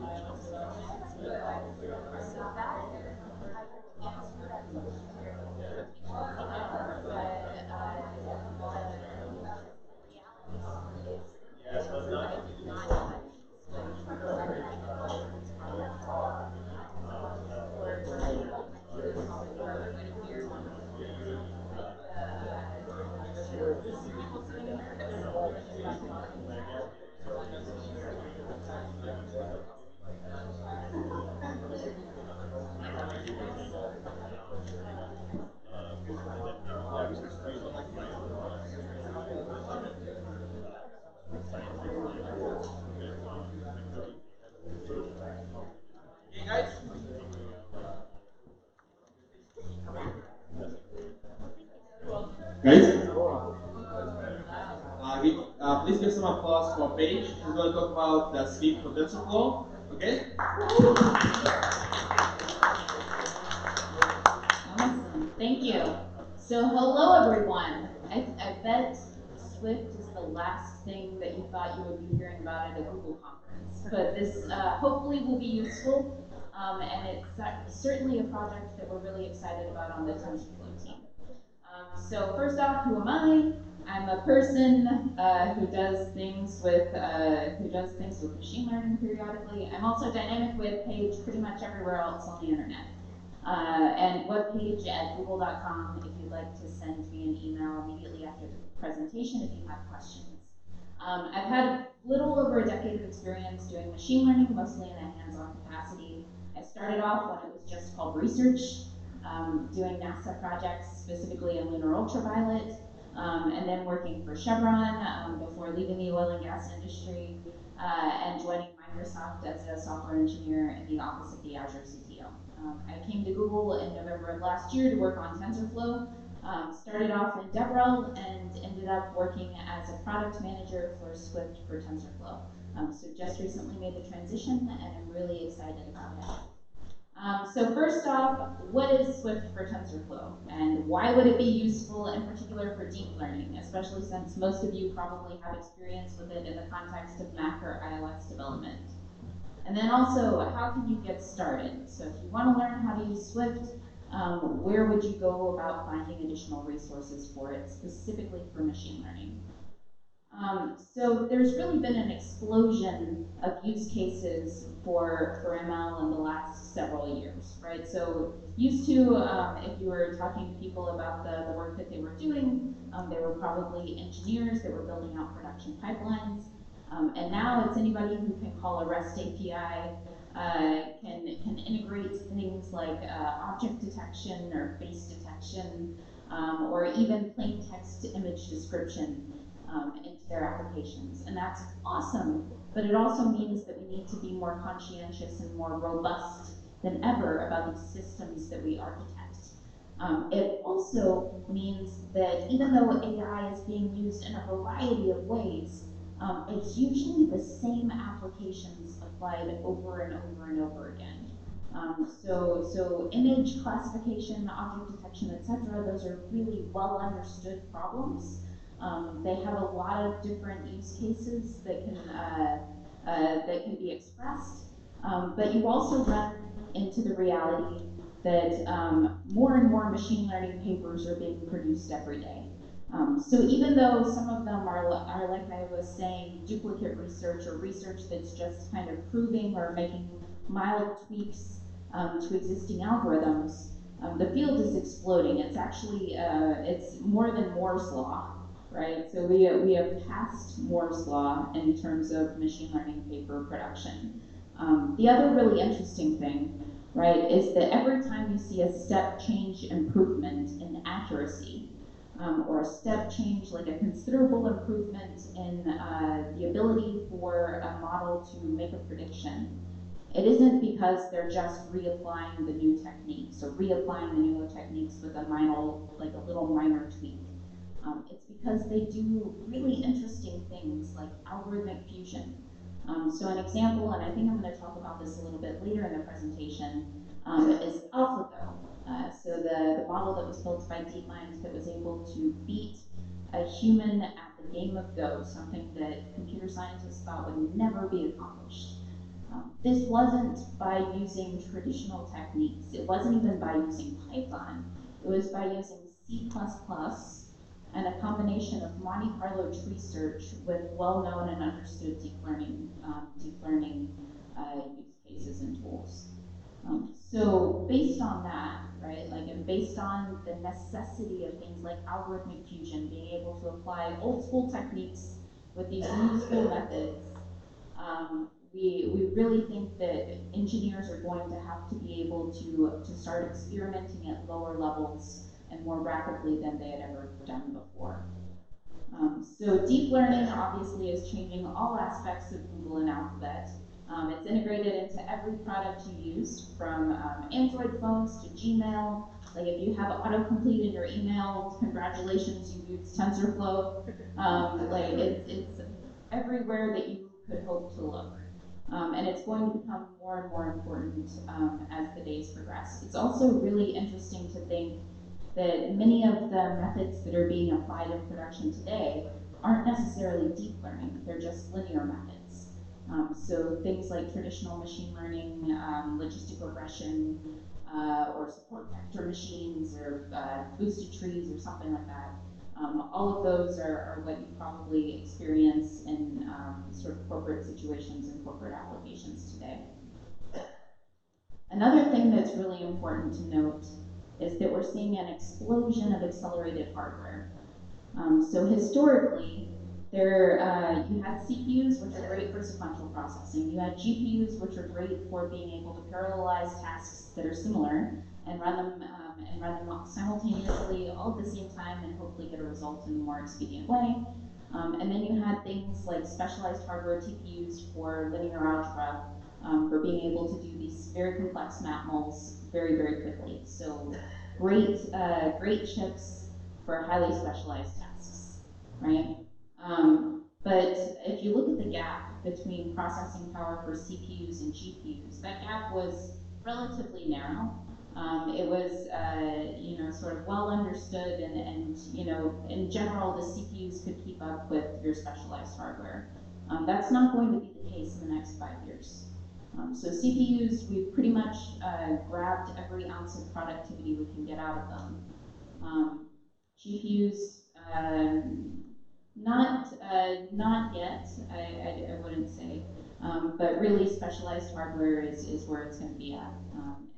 Yeah, so it's not. Guys? Please give some applause for Paige. She's going to talk about the sleep for TensorFlow. Okay? Awesome, thank you. So hello everyone. I bet Swift is the last thing that you thought you would be hearing about at a Google conference, but this hopefully will be useful, and it's certainly a project that we're really excited about on the TensorFlow team. So first off, who am I? I'm a person who does things with machine learning periodically. I'm also dynamic with Paige pretty much everywhere else on the internet. And webpage at google.com if you'd like to send me an email immediately after the presentation if you have questions. I've had a little over a decade of experience doing machine learning, mostly in a hands-on capacity. I started off when it was just called research, doing NASA projects, specifically in lunar ultraviolet, and then working for Chevron before leaving the oil and gas industry and joining Microsoft as a software engineer in the office of the Azure CTO. I came to Google in November of last year to work on TensorFlow. Started off in DevRel and ended up working as a product manager for Swift for TensorFlow. So just recently made the transition and I'm really excited about it. So first off, what is Swift for TensorFlow and why would it be useful in particular for deep learning, especially since most of you probably have experience with it in the context of Mac or iOS development? And then also, how can you get started? So if you want to learn how to use Swift, where would you go about finding additional resources for it, specifically for machine learning? So there's really been an explosion of use cases for ML in the last several years, right? So used to, if you were talking to people about the work that they were doing, they were probably engineers that were building out production pipelines. And now it's anybody who can call a REST API, can integrate things like object detection or face detection, or even plain text to image description into their applications. And that's awesome, but it also means that we need to be more conscientious and more robust than ever about these systems that we architect. It also means that even though AI is being used in a variety of ways, it's usually the same applications applied over and over and over again. So image classification, object detection, etc., those are really well understood problems. They have a lot of different use cases that can be expressed, but you also run into the reality that more and more machine learning papers are being produced every day. So even though some of them are like I was saying, duplicate research or research that's just kind of proving or making mild tweaks to existing algorithms, the field is exploding. It's actually, it's more than Moore's law, right? So we have passed Moore's law in terms of machine learning paper production. The other really interesting thing, right, is that every time you see a step change improvement in accuracy, or a step change, like a considerable improvement in the ability for a model to make a prediction, it isn't because they're just reapplying the new techniques or reapplying the newer techniques with a little minor tweak. It's because they do really interesting things like algorithmic fusion. So an example, and I think I'm going to talk about this a little bit later in the presentation, is AlphaGo. So the model that was built by DeepMind that was able to beat a human at the game of Go, something that computer scientists thought would never be accomplished. This wasn't by using traditional techniques. It wasn't even by using Python. It was by using C++ and a combination of Monte Carlo tree search with well-known and understood deep learning use cases and tools. So based on that, right, and based on the necessity of things like algorithmic fusion, being able to apply old school techniques with these new school methods, we really think that engineers are going to have to be able to start experimenting at lower levels and more rapidly than they had ever done before. So deep learning obviously is changing all aspects of Google and Alphabet. It's integrated into every product you use, from Android phones to Gmail, Like if you have autocomplete in your email, congratulations, you've used TensorFlow. Like it's everywhere that you could hope to look. And it's going to become more and more important as the days progress. It's also really interesting to think that many of the methods that are being applied in production today aren't necessarily deep learning, they're just linear methods. So things like traditional machine learning, logistic regression, or support vector machines, or boosted trees, or something like that. All of those are what you probably experience in sort of corporate situations and corporate applications today. Another thing that's really important to note is that we're seeing an explosion of accelerated hardware. So historically, you had CPUs, which are great for sequential processing. You had GPUs, which are great for being able to parallelize tasks that are similar and run them simultaneously, all at the same time, and hopefully get a result in a more expedient way. And then you had things like specialized hardware TPUs for linear algebra, for being able to do these very complex matmulls very, very quickly. So great chips for highly specialized tasks, right? But if you look at the gap between processing power for CPUs and GPUs, that gap was relatively narrow. It was, sort of well understood, and in general, the CPUs could keep up with your specialized hardware. That's not going to be the case in the next 5 years. So CPUs, we've pretty much grabbed every ounce of productivity we can get out of them. GPUs, not yet, I wouldn't say, but really specialized hardware is where it's going to be at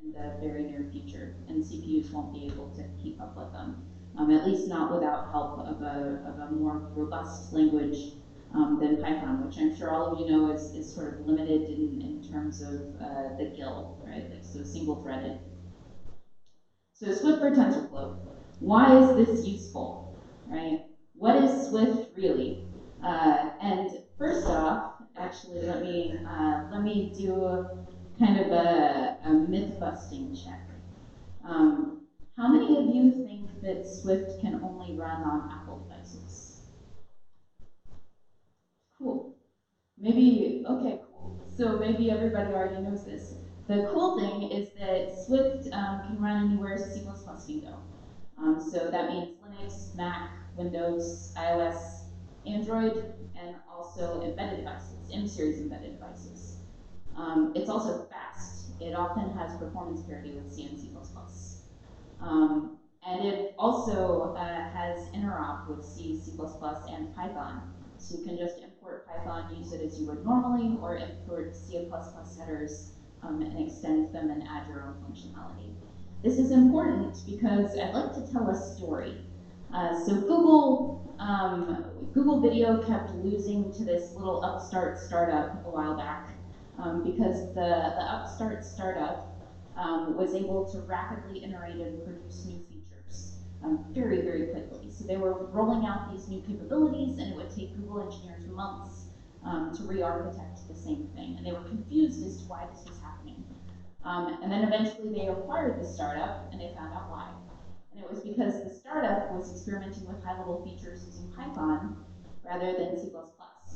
in the very near future, and CPUs won't be able to keep up with them, at least not without help of a more robust language than Python, which I'm sure all of you know is sort of limited in terms of the GIL, right? Like, so single-threaded. So Swift for TensorFlow. Why is this useful, right? What is Swift really? And first off, actually, let me do kind of a myth-busting check. How many of you think that Swift can only run on Apple devices? Cool. Okay, cool. So maybe everybody already knows this. The cool thing is that Swift can run anywhere C++ can go. So that means Linux, Mac, Windows, iOS, Android, and also embedded devices, M-series embedded devices. It's also fast. It often has performance parity with C and C++. And it also has interop with C, C++, and Python. So you can just import Python, use it as you would normally, or import C++ headers and extend them and add your own functionality. This is important because I'd like to tell a story. So Google Video kept losing to this little upstart startup a while back because the upstart startup was able to rapidly iterate and produce new features very, very quickly. So they were rolling out these new capabilities, and it would take Google engineers months to re-architect the same thing. And they were confused as to why this was happening. And then eventually they acquired the startup, and they found out why. And it was because the startup was experimenting with high-level features using Python rather than C++.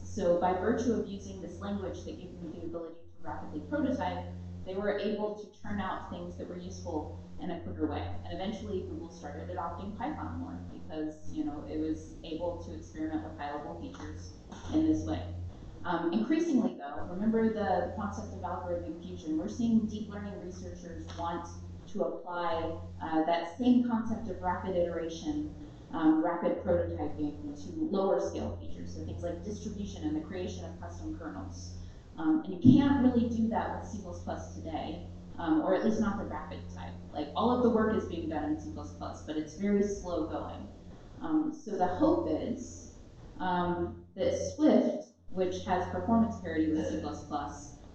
So by virtue of using this language that gave them the ability to rapidly prototype, they were able to turn out things that were useful in a quicker way. And eventually Google started adopting Python more because it was able to experiment with high-level features in this way. Increasingly though, remember the concept of algorithmic fusion. We're seeing deep learning researchers want to apply that same concept of rapid iteration, rapid prototyping to lower scale features. So things like distribution and the creation of custom kernels. And you can't really do that with C++ today, or at least not the rapid type. Like all of the work is being done in C++, but it's very slow going. So the hope is that Swift, which has performance parity with C++,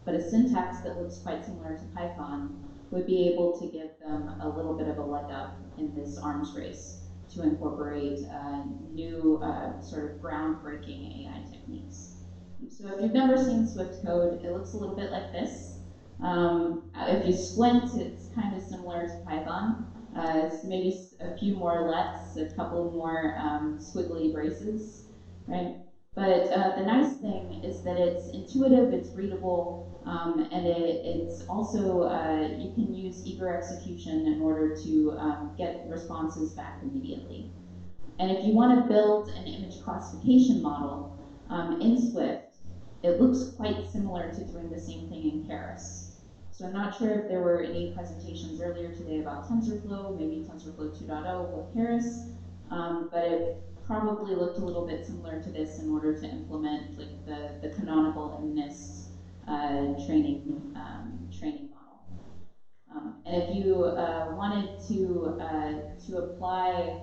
but a syntax that looks quite similar to Python, would be able to give them a little bit of a leg up in this arms race to incorporate new sort of groundbreaking AI techniques. So if you've never seen Swift code, it looks a little bit like this. If you squint, it's kind of similar to Python. maybe a few more lets, a couple more squiggly braces, right? But the nice thing is that it's intuitive, it's readable, and it's also, you can use eager execution in order to get responses back immediately. And if you want to build an image classification model in Swift, it looks quite similar to doing the same thing in Keras. So I'm not sure if there were any presentations earlier today about TensorFlow, maybe TensorFlow 2.0 with Keras, but it probably looked a little bit similar to this in order to implement like the canonical MNIST training model. And if you wanted to apply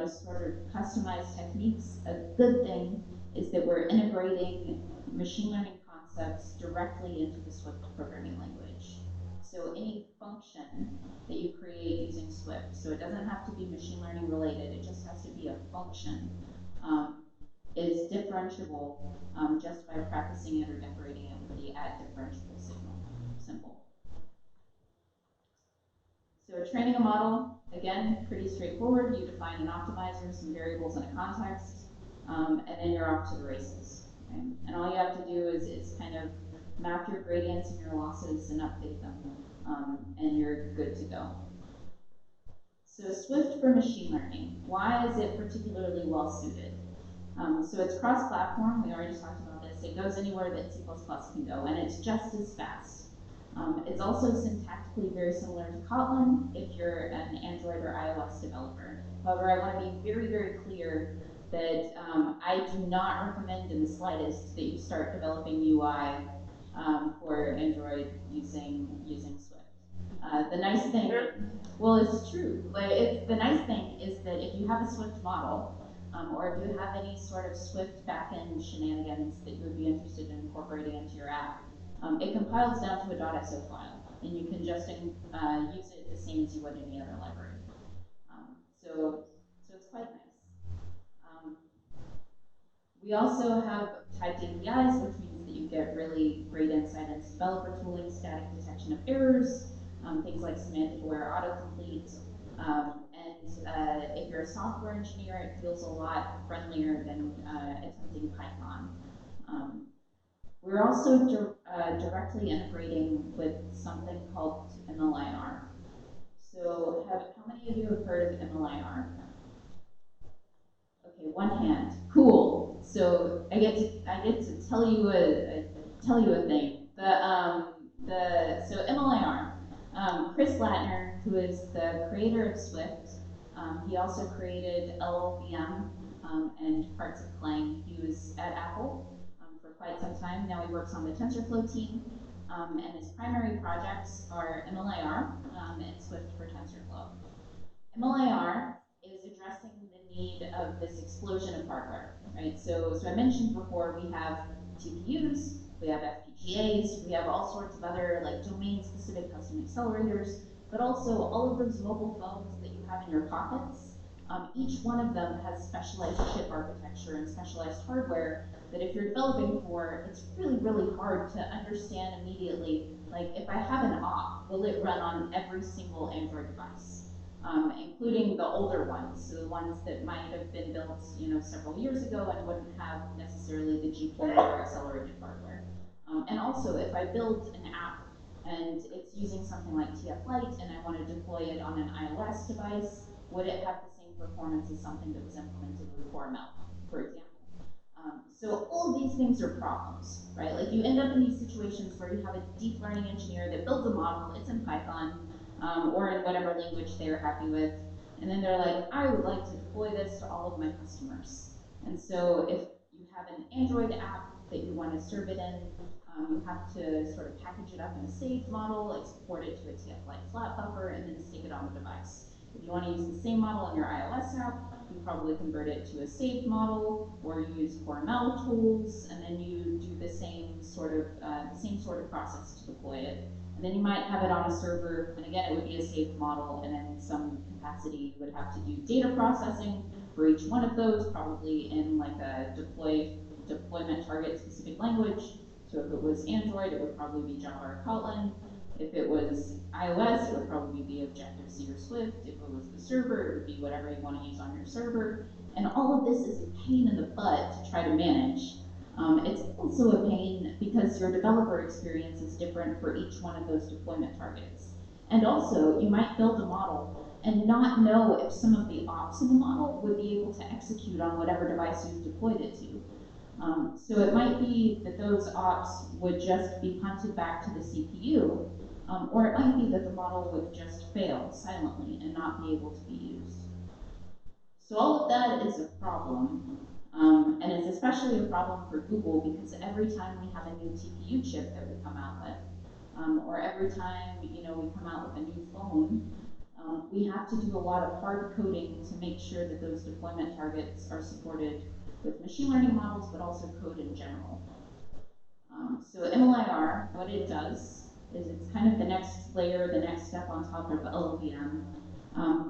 sort of customized techniques, a good thing is that we're integrating machine learning concepts directly into the Swift programming language. So any function that you create using Swift, so it doesn't have to be machine learning related, it just has to be a function, is differentiable just by practicing it or decorating it with the add differentiable signal. Simple. So training a model, again, pretty straightforward. You define an optimizer, some variables in a context, and then you're off to the races. Okay? And all you have to do is kind of map your gradients and your losses and update them, and you're good to go. So Swift for machine learning, why is it particularly well suited? So it's cross-platform, we already talked about this. It goes anywhere that C++ can go, and it's just as fast. It's also syntactically very similar to Kotlin if you're an Android or iOS developer. However, I want to be very, very clear that I do not recommend in the slightest that you start developing UI for Android using Swift. The nice thing, well, it's true. The nice thing is that if you have a Swift model, or if you have any sort of Swift backend shenanigans that you would be interested in incorporating into your app, it compiles down to a .so file, and you can just use it the same as you would any other library. So it's quite nice. We also have typed APIs, which means that you get really great insight into developer tooling, static detection of errors, things like semantic-aware autocomplete. And if you're a software engineer, it feels a lot friendlier than attempting Python. We're also directly integrating with something called MLIR. So how many of you have heard of MLIR? Okay, one hand. Cool. So I get to tell you a thing. So MLIR. Chris Latner, who is the creator of Swift, he also created LLVM and parts of Clang. He was at Apple for quite some time. Now he works on the TensorFlow team, and his primary projects are MLIR and Swift for TensorFlow. MLIR is addressing the need of this explosion of hardware, right? So I mentioned before we have TPUs, we have FPGAs, we have all sorts of other like domain-specific custom accelerators, but also all of those mobile phones that you have in your pockets. Each one of them has specialized chip architecture and specialized hardware that if you're developing for, it's really, really hard to understand immediately, like if I have an op, will it run on every single Android device? Including the older ones, so the ones that might have been built, several years ago and wouldn't have necessarily the GPU or accelerated hardware. And also, if I build an app and it's using something like TF Lite and I want to deploy it on an iOS device, would it have the same performance as something that was implemented with CoreML, for example? So all of these things are problems, right? Like you end up in these situations where you have a deep learning engineer that builds a model, it's in Python, or in whatever language they're happy with, and then they're like, I would like to deploy this to all of my customers. And so if you have an Android app that you want to serve it in, you have to sort of package it up in a saved model, export it to a TF Lite flat buffer, and then stick it on the device. If you want to use the same model in your iOS app, you probably convert it to a saved model, or you use CoreML tools, and then you do the same sort of process to deploy it. And then you might have it on a server, and again, it would be a saved model, and in some capacity, you would have to do data processing for each one of those, probably in like a deployment target specific language. So if it was Android, it would probably be Java or Kotlin. If it was iOS, it would probably be Objective-C or Swift. If it was the server, it would be whatever you want to use on your server. And all of this is a pain in the butt to try to manage. It's also a pain because your developer experience is different for each one of those deployment targets. And also, you might build a model and not know if some of the ops in the model would be able to execute on whatever device you've deployed it to. So it might be that those ops would just be punted back to the CPU, or it might be that the model would just fail silently and not be able to be used. So all of that is a problem, and it's especially a problem for Google because every time we have a new TPU chip that we come out with, or every time we come out with a new phone, we have to do a lot of hard coding to make sure that those deployment targets are supported with machine learning models, but also code in general. So MLIR, what it does is it's kind of the next layer, the next step on top of LLVM,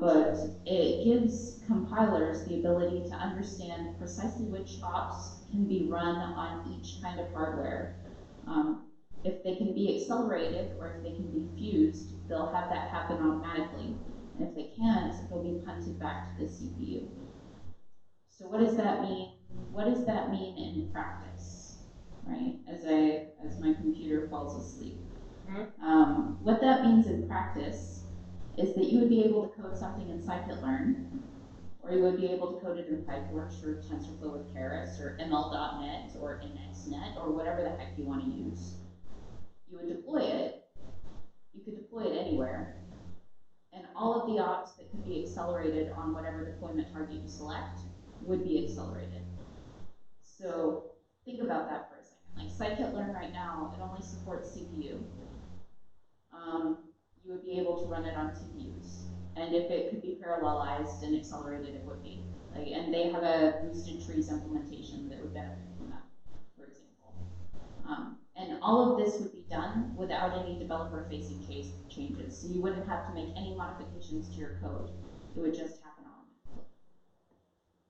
but it gives compilers the ability to understand precisely which ops can be run on each kind of hardware. If they can be accelerated or if they can be fused, they'll have that happen automatically. And if they can't, they'll be punted back to the CPU. So what does that mean? What does that mean in practice, right? As my computer falls asleep. What that means in practice is that you would be able to code something in scikit-learn, or you would be able to code it in PyTorch or TensorFlow with Keras or ML.NET or IndexNet or whatever the heck you want to use. You would deploy it. You could deploy it anywhere. And all of the ops that could be accelerated on whatever deployment target you select would be accelerated. So think about that for a second. Like scikit-learn right now, it only supports CPU. You would be able to run it on TPUs. And if it could be parallelized and accelerated, it would be. And they have a boosted trees implementation that would benefit from that, for example. And all of this would be done without any developer-facing changes. So you wouldn't have to make any modifications to your code. It would just happen automatically.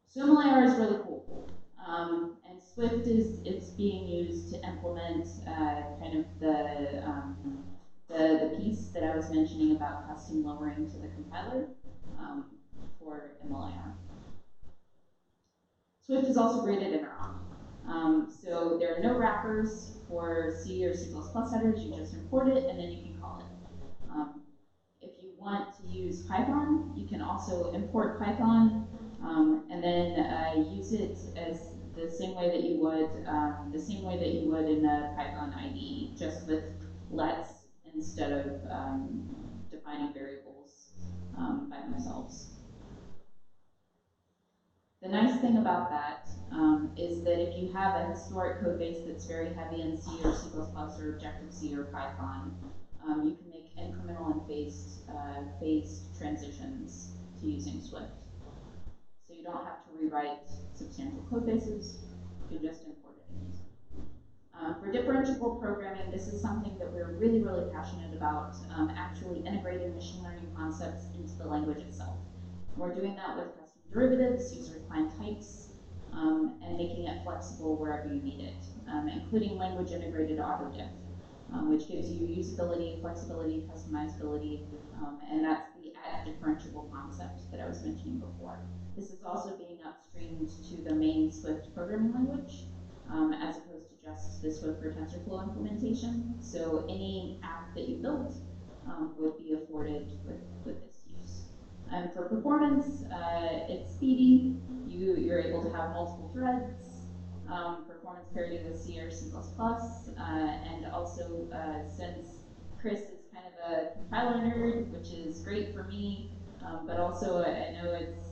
So MLIR is really cool. And Swift is being used to implement kind of the piece that I was mentioning about custom lowering to the compiler for MLIR. Swift is also great at interop. So there are no wrappers for C or C++ headers. You just import it and then you can call it. If you want to use Python, you can also import Python and then use it as the same way that you would in a Python IDE, just with lets instead of defining variables by themselves. The nice thing about that is that if you have a historic code base that's very heavy in C or C++ or Objective-C or Python, you can make incremental and phased transitions to using Swift. So you don't have to rewrite substantial code bases, you can just import it and use it. For differentiable programming, this is something that we're really, really passionate about, actually integrating machine learning concepts into the language itself. We're doing that with custom derivatives, user-defined types, and making it flexible wherever you need it, including language-integrated autodiff, which gives you usability, flexibility, customizability, and that's the differentiable concept that I was mentioning before. This is also being upstreamed to the main Swift programming language, as opposed to just the Swift or TensorFlow implementation. So any app that you built would be afforded with this use. For performance, it's speedy. You're able to have multiple threads, performance parity with C or C++, and also since Chris is kind of a compiler nerd, which is great for me, but also I know it's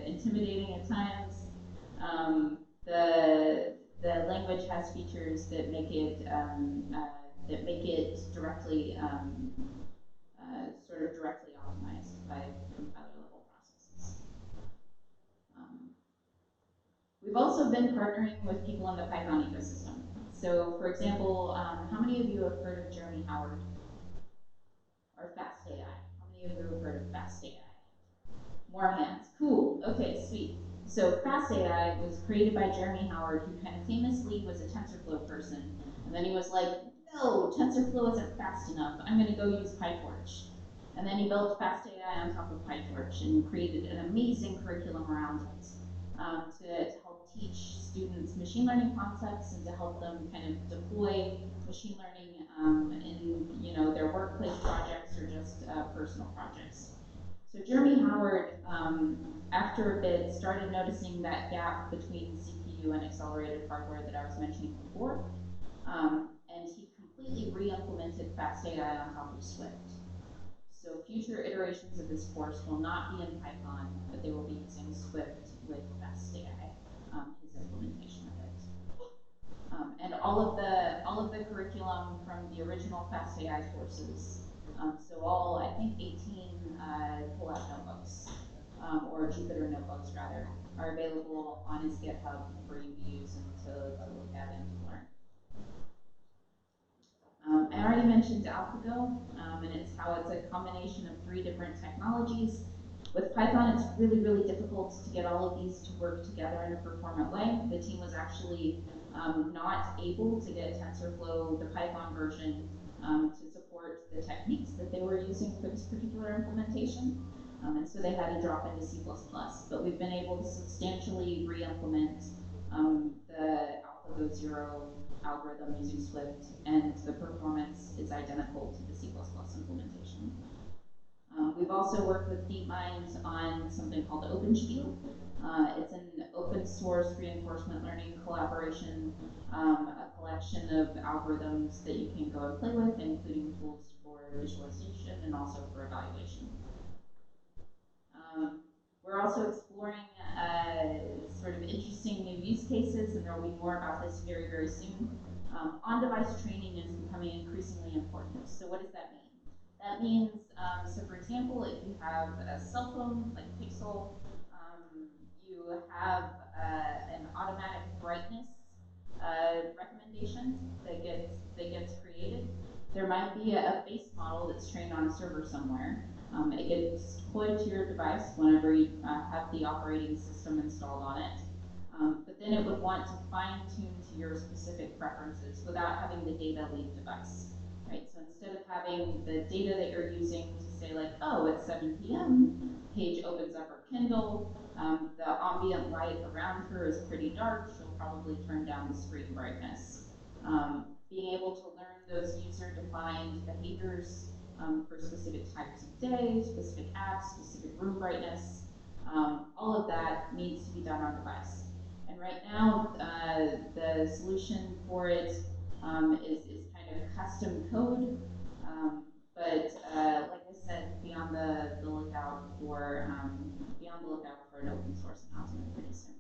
intimidating at times. The language has features that make it directly sort of directly optimized by compiler level processes. We've also been partnering with people in the Python ecosystem. So, for example, how many of you have heard of Jeremy Howard or FastAI? How many of you have heard of FastAI? More hands. Cool. Okay, sweet. So FastAI was created by Jeremy Howard, who kind of famously was a TensorFlow person, and then he was like, no, TensorFlow isn't fast enough. I'm going to go use PyTorch. And then he built FastAI on top of PyTorch and created an amazing curriculum around it to help teach students machine learning concepts and to help them kind of deploy machine learning in their workplace projects or just personal projects. So Jeremy Howard, after a bit, started noticing that gap between CPU and accelerated hardware that I was mentioning before, and he completely re-implemented FastAI on top of Swift. So future iterations of this course will not be in Python, but they will be using Swift with FastAI, his implementation of it. And all of the curriculum from the original FastAI courses, so all, I think, 18 Colab notebooks, or Jupyter notebooks rather, are available on his GitHub for you to use and to look at and to learn. I already mentioned AlphaGo, and it's how it's a combination of 3 different technologies. With Python, it's really, really difficult to get all of these to work together in a performant way. The team was actually not able to get TensorFlow, the Python version, to support the techniques that they were using for this particular implementation. And so they had to drop into C++. But we've been able to substantially re-implement the AlphaGo 0 algorithm using Swift, and the performance is identical to the C++ implementation. We've also worked with DeepMind on something called OpenSpiel. It's an open source reinforcement learning collaboration, a collection of algorithms that you can go and play with, including tools for visualization and also for evaluation. We're also exploring sort of interesting new use cases, and there will be more about this very, very soon. On-device training is becoming increasingly important. So what does that mean? That means, so for example, if you have a cell phone like Pixel, you have an automatic brightness recommendation that gets created. There might be a base model that's trained on a server somewhere. It gets deployed to your device whenever you have the operating system installed on it. But then it would want to fine-tune to your specific preferences without having the data leave device, right? So instead of having the data that you're using to say like, oh, it's 7 p.m., Paige opens up her Kindle, the ambient light around her is pretty dark, she'll probably turn down the screen brightness. Being able to learn those user-defined behaviors for specific types of day, specific apps, specific room brightness, all of that needs to be done on device. And right now, the solution for it is kind of custom code, but like I said, be on the lookout for an open source announcement pretty soon.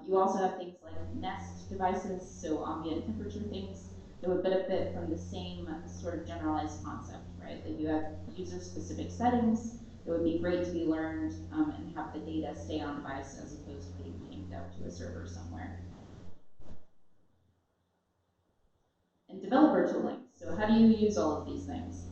You also have things like Nest devices, so ambient temperature things that would benefit from the same sort of generalized concept, right? That you have user-specific settings that would be great to be learned and have the data stay on device as opposed to being pinged out to a server somewhere. And developer tooling. So how do you use all of these things?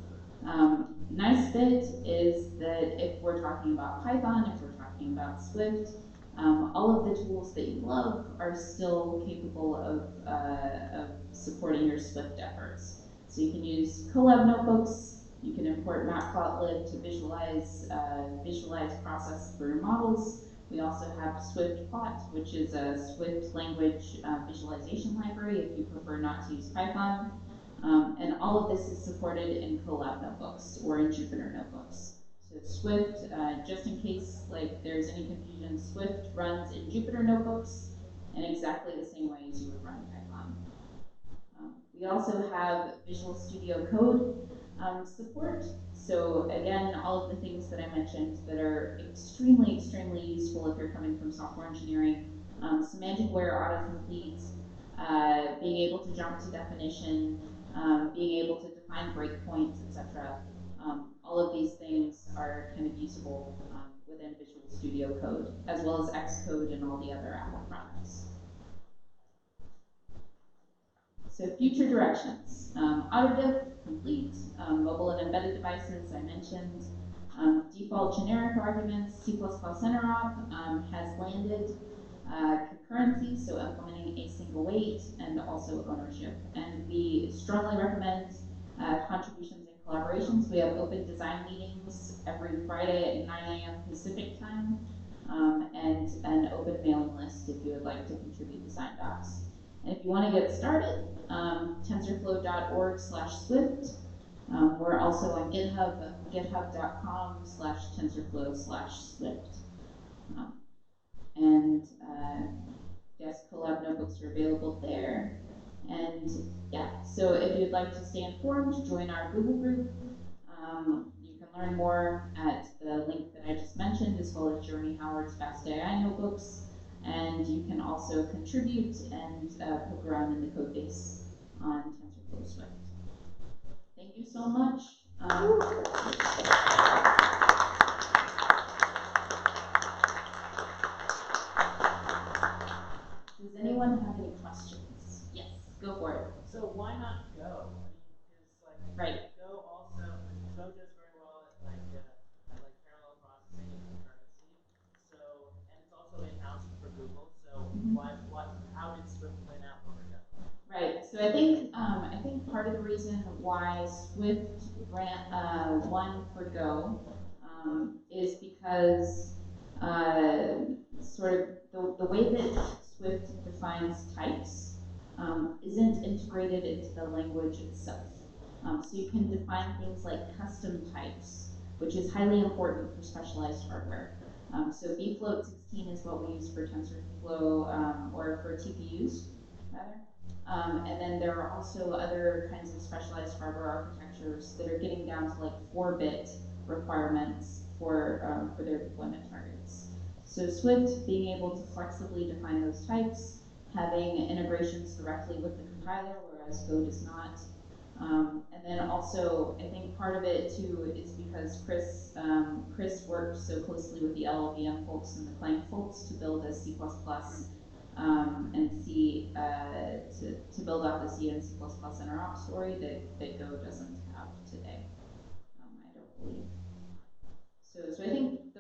Nice bit is that if we're talking about Python, if we're talking about Swift, all of the tools that you love are still capable of supporting your Swift efforts. So you can use Colab notebooks, you can import matplotlib to visualize process for your models. We also have SwiftPlot, which is a Swift language visualization library if you prefer not to use Python. And all of this is supported in Colab notebooks or in Jupyter notebooks. So Swift, just in case like there's any confusion, Swift runs in Jupyter notebooks in exactly the same way as you would run Python. We also have Visual Studio Code support. So again, all of the things that I mentioned that are extremely, extremely useful if you're coming from software engineering. Semantic aware autocomplete, being able to jump to definition, being able to define breakpoints, etc. All of these things are kind of usable within Visual Studio Code, as well as Xcode and all the other Apple products. So future directions. AutoDiff, complete. Mobile and embedded devices, I mentioned. Default generic arguments, C++ interop has landed. concurrency, so implementing a single weight, and also ownership. And we strongly recommend contributions and collaborations. We have open design meetings every Friday at 9 a.m. Pacific time, and an open mailing list if you would like to contribute design docs. And if you want to get started, tensorflow.org/Swift. We're also on GitHub, github.com/tensorflow/Swift. Yes, collab notebooks are available there. And yeah, so if you'd like to stay informed, join our Google group. You can learn more at the link that I just mentioned, as well as Jeremy Howard's Fast AI notebooks. And you can also contribute and poke around in the code base on TensorFlow Swift. Thank you so much. Does anyone have any questions? Yes, go for it. So why not Go? I mean, because like Right. Go does very well at like parallel processing and concurrency. So and it's also in-house for Google. So how did Swift win out over Go? Right. So I think part of the reason why Swift won for Go is because sort of the way that Swift defines types isn't integrated into the language itself. So you can define things like custom types, which is highly important for specialized hardware. So bfloat 16 is what we use for TensorFlow or for TPUs, rather. And then there are also other kinds of specialized hardware architectures that are getting down to like 4-bit requirements for their deployment targets. So Swift being able to flexibly define those types, having integrations directly with the compiler, whereas Go does not. And then also, I think part of it too is because Chris worked so closely with the LLVM folks and the Clang folks to build a C++ and C to build out the C and C++ interop story that Go doesn't have today. I don't believe. So I think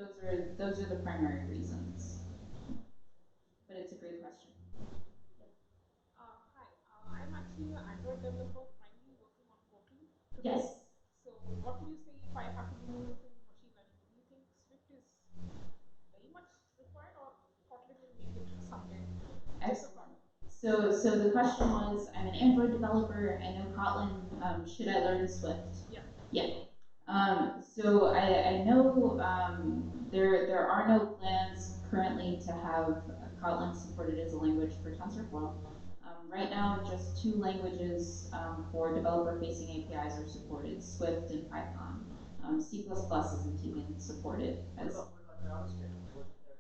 those are the primary reasons. But it's a great question. Hi, I'm actually an Android developer primarily working on Kotlin. Yes. So what would you say if I have to do anything with machine learning? Do you think Swift is very much required or Kotlin will make it someday? Excellent. So the question was, I'm an Android developer, I know Kotlin, should I learn Swift? Yeah. Yeah. So I know there are no plans currently to have Kotlin supported as a language for TensorFlow. Right now, just 2 languages for developer-facing APIs are supported, Swift and Python. C++ isn't even supported as. What about JavaScript? Wasn't there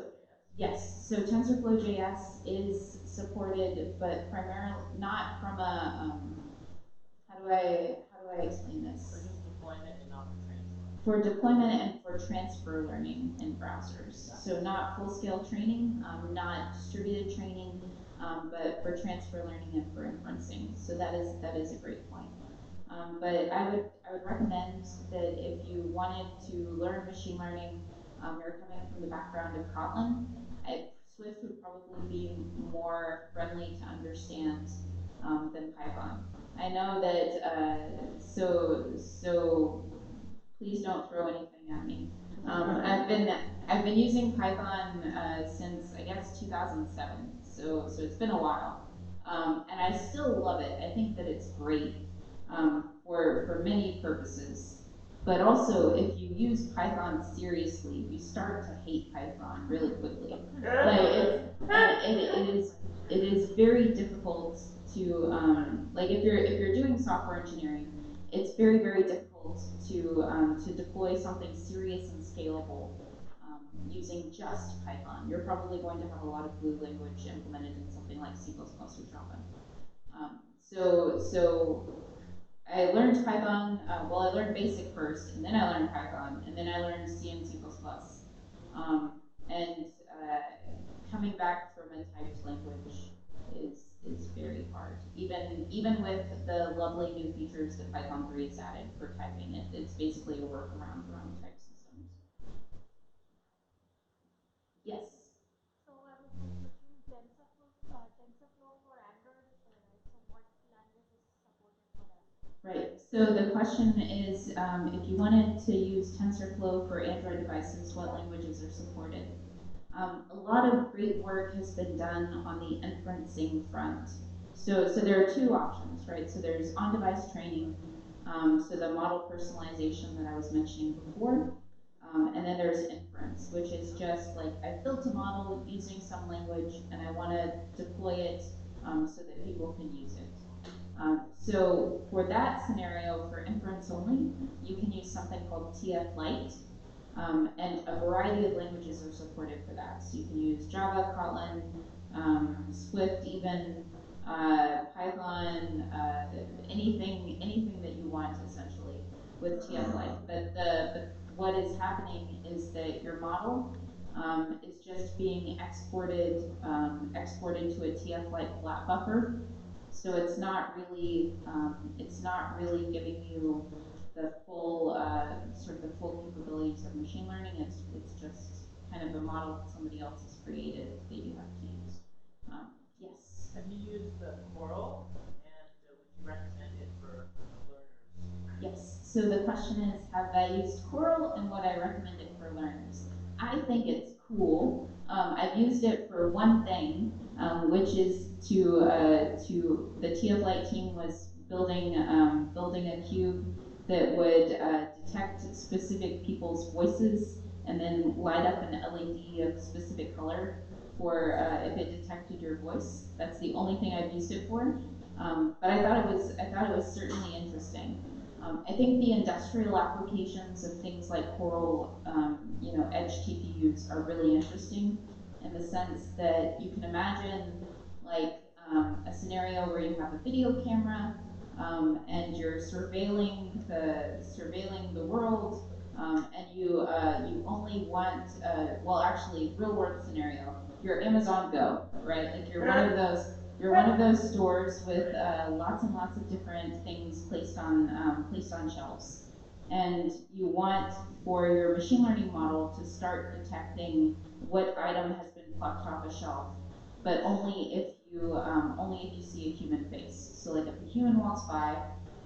TensorFlow.js? Yes, so TensorFlow.js is supported, but primarily not from a, how do I explain this? For just deployment and not for training. For deployment and for transfer learning in browsers. So not full-scale training, not distributed training, but for transfer learning and for inferencing. So that is a great point. But I would recommend that if you wanted to learn machine learning, you're coming from the background of Kotlin, Swift would probably be more friendly to understand than Python. I know that, so please don't throw anything at me. I've been using Python since I guess 2007, so it's been a while, and I still love it. I think that it's great for many purposes. But also, if you use Python seriously, you start to hate Python really quickly. Like it is very difficult to like if you're doing software engineering, it's very difficult to deploy something serious and scalable using just Python. You're probably going to have a lot of glue language implemented in something like C++ or Java. So I learned Python, I learned BASIC first, and then I learned Python, and then I learned C and C++. Coming back from a typed language is very hard. Even with the lovely new features that Python 3 has added for typing, it's basically a workaround around type systems. Yes? So I have a question. So the question is, if you wanted to use TensorFlow for Android devices, what languages are supported? A lot of great work has been done on the inferencing front. So there are two options, right? So there's on-device training, so the model personalization that I was mentioning before, and then there's inference, which is just like I built a model using some language and I want to deploy it so that people can use it. So for that scenario, for inference only, you can use something called TF Lite, and a variety of languages are supported for that. So you can use Java, Kotlin, Swift, even Python, anything that you want essentially with TF Lite. But what is happening is that your model is just being exported to a TF Lite flat buffer. So it's not really giving you the full sort of the full capabilities of machine learning. It's just kind of a model that somebody else has created that you have to use. Yes. Have you used the Coral, and would you recommend it for learners? Yes. So the question is, have I used Coral and would I recommend it for learners? I think it's cool. I've used it for one thing, which is to the TF Lite team was building a cube that would detect specific people's voices and then light up an LED of specific color for if it detected your voice. That's the only thing I've used it for. But I thought it was certainly interesting. I think the industrial applications of things like Coral, edge TPUs are really interesting in the sense that you can imagine like a scenario where you have a video camera and you're surveilling the world, and you only want actually real world scenario, you're Amazon Go, right? Like you're one of those stores with lots and lots of different things placed on shelves, and you want for your machine learning model to start detecting what item has been plucked off a shelf, but only if you see a human face. So like if a human walks by,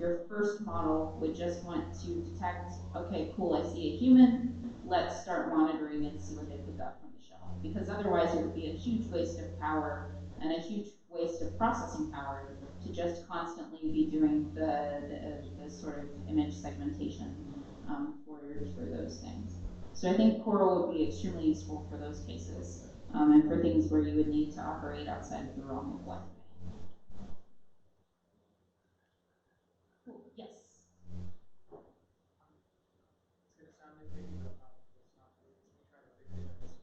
your first model would just want to detect, okay, cool, I see a human, let's start monitoring and see what they pick up from the shelf. Because otherwise it would be a huge waste of power and a huge waste of processing power to just constantly be doing the sort of image segmentation for those things. So I think Coral would be extremely useful for those cases, and for things where you would need to operate outside of the realm of Wi-Fi. Cool. Yes. It's going to sound like maybe it's not. Let me try to fix it.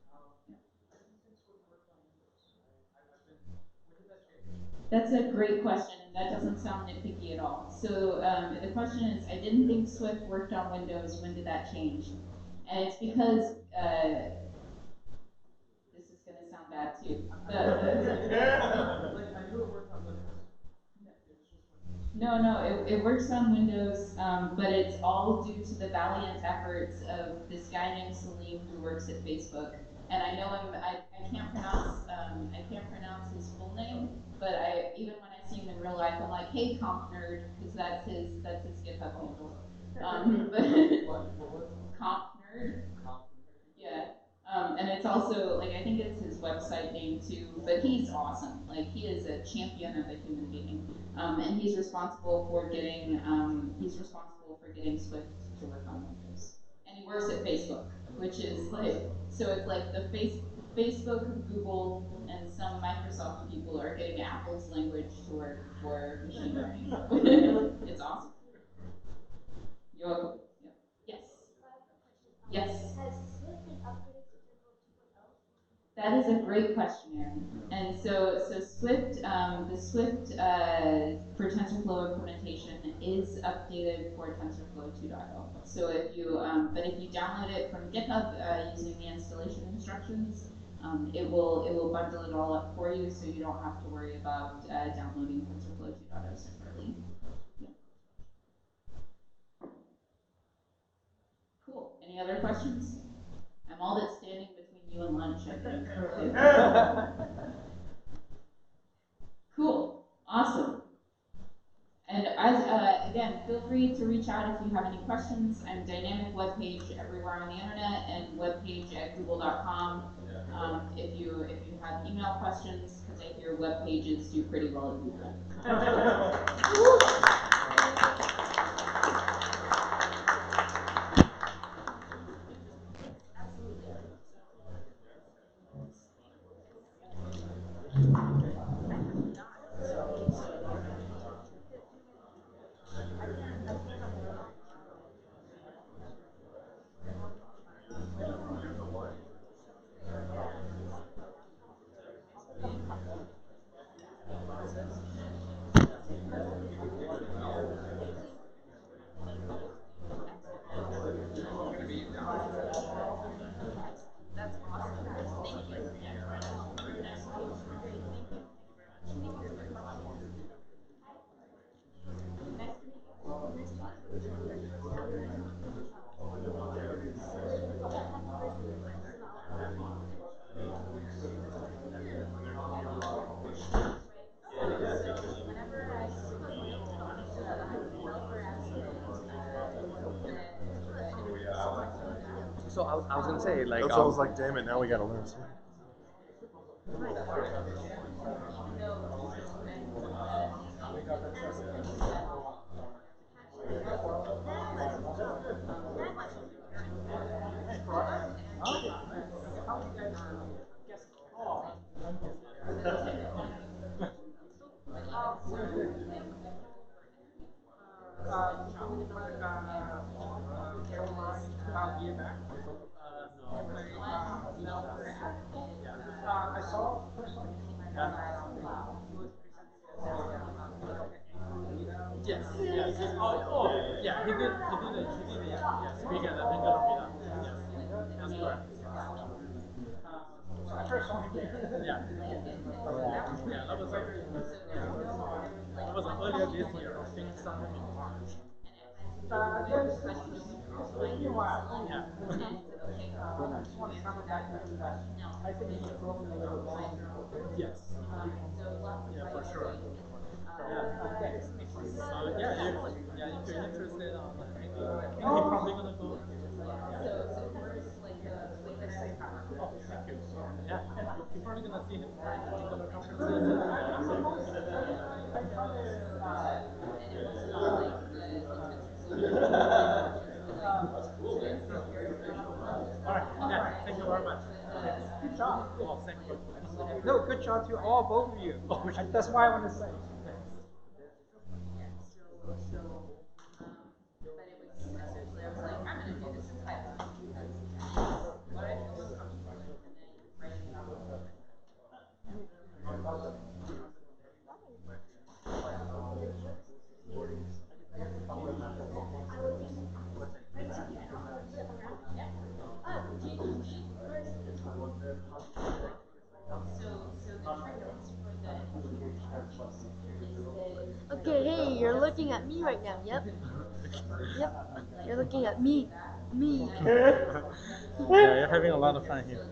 I think things would work on Windows. When did that change? That's a great question, and that doesn't sound nitpicky at all. So the question is, I didn't think Swift worked on Windows. When did that change? And it's because this is going to sound bad too. I knew it worked on Linux. No, it works on Windows, but it's all due to the valiant efforts of this guy named Salim who works at Facebook. And I know him. I can't pronounce his full name, but even when I see him in real life, I'm like, hey, comp nerd, because that's his GitHub handle. Comp nerd. Yeah. And it's also, like, I think it's his website name too, but he's awesome. Like, he is a champion of the human being. And he's responsible for getting Swift to work on Windows. And he works at Facebook, which is like, so it's like the Facebook, Google, and some Microsoft people are getting Apple's language to work for machine learning. It's awesome. You're welcome. Yeah. Yes. Yes. Has Swift been upgraded to TensorFlow 2.0? That is a great question, Aaron. And so Swift, the Swift for TensorFlow implementation is updated for TensorFlow 2.0. So if you download it from GitHub using the installation instructions, it will bundle it all up for you, so you don't have to worry about downloading TensorFlow 2.0 separately. Yeah. Cool. Any other questions? I'm all that's standing between you and lunch, I think. Cool. Awesome. And as again, feel feel free to reach out if you have any questions. I'm dynamic webpage everywhere on the internet and webpage at google.com. If you have email questions, because I hear web pages do pretty well at Google. That's awesome. Thank you. So I was gonna say, like, That's almost like, damn it, now we gotta learn something. I saw personally. Yes, yes. Oh, yeah, he did, yeah, speak at the Bengal meetup. Yes, that's correct. I first saw him there. Yeah. Yeah, that was earlier this year, I think sometime in March. There's been a while. Yeah. I just want to comment back to you that I think he's growing a little bit. Yes. Yeah, for sure. Thanks. If you're interested on I think he's probably gonna go. Oh, thank you. Yeah, you're probably gonna see him more in particular conferences. All right. Yeah. Thank you very much. Good job. Oh, thank you. No, good job to all, both of you. Oh, that's why I want to say. Okay, hey, you're looking at me right now. Yep. Yep. You're looking at me. Me. Yeah, you're having a lot of fun here.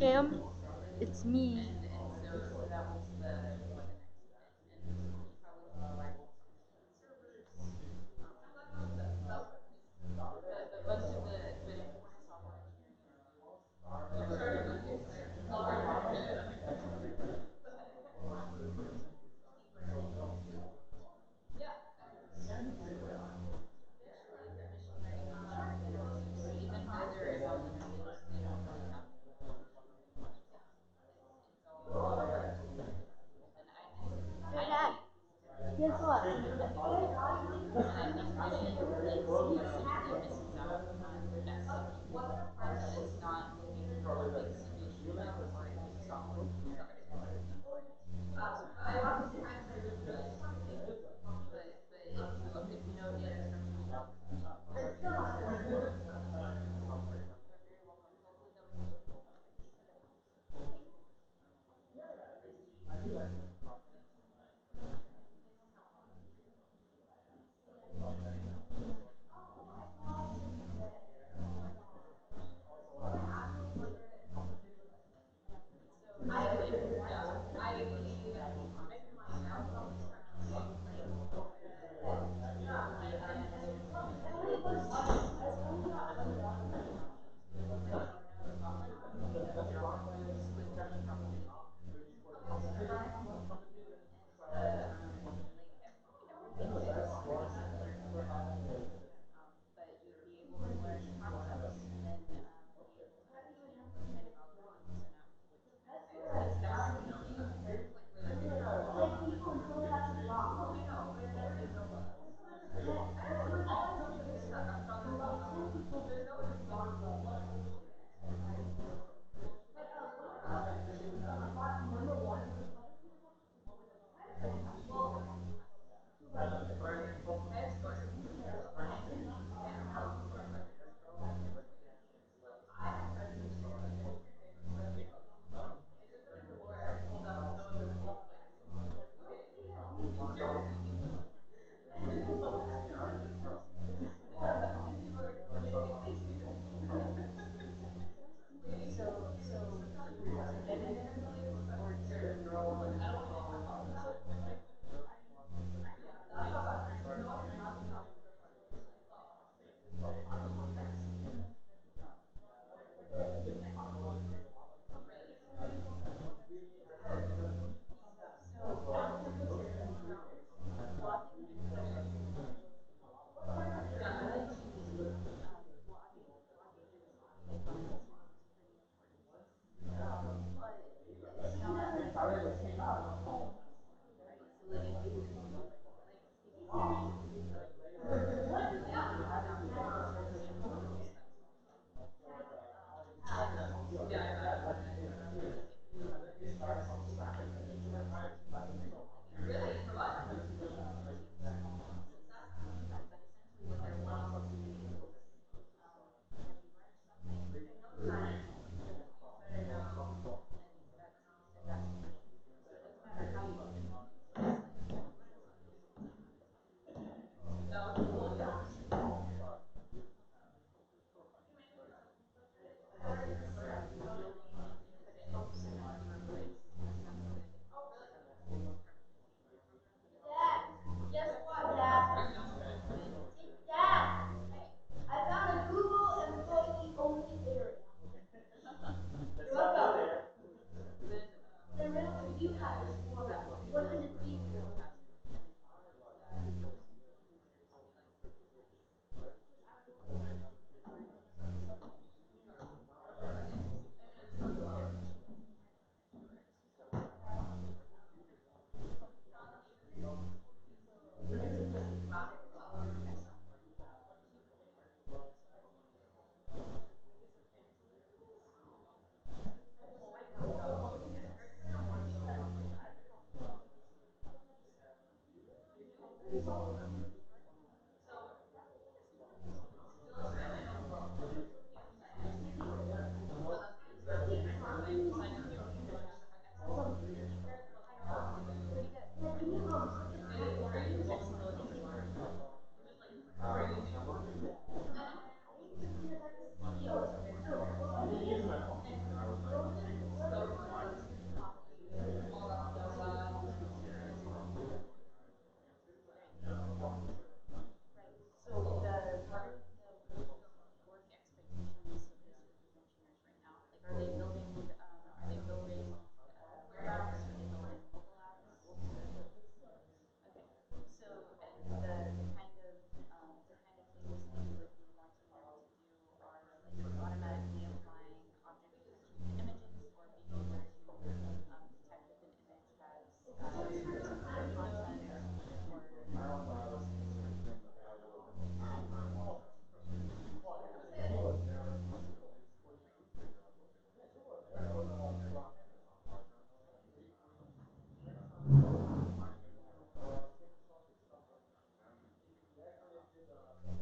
Cam, it's me. And so that was the next event. And you probably provide servers. But most of the important software engineering Hey, Dad, guess what?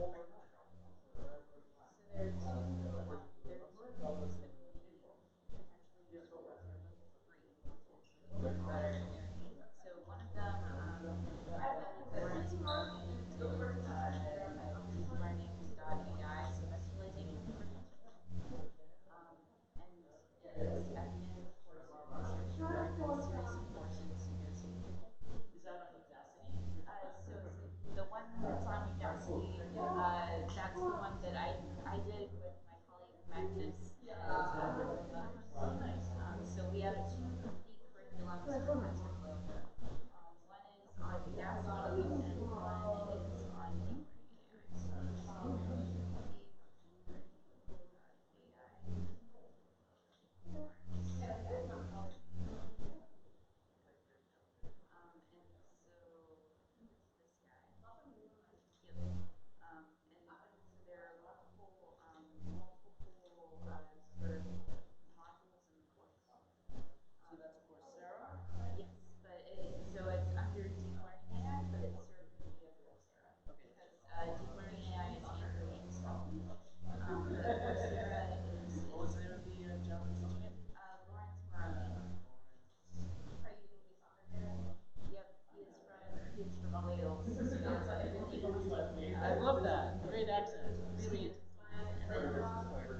there are two modules that we potentially use for free to get better in their needs. So one of them, Lawrence Martin did deep learning.ai specialization for them. And it's at the end of the course, you learn a series of courses you go to. Is that on Udacity? So the one that's on Udacity, that's the one that I did with my colleague Magnus. So we have two complete curriculums for TensorFlow. One is on Udacity and one is on Deep Learning AI. And so there are multiple sort of modules in the course. So that's Coursera? Yes, but so it's under Deep Learning AI, but it's served via Coursera. Okay. Because Deep Learning AI is Android and stuff. Coursera is. What was the name of the gentleman teaching it? Lawrence Moran. Are you a soccer fan? Yep, he is from Wales. So he has a really awesome. I love that. Great accent. Really Sweet. and then there's also and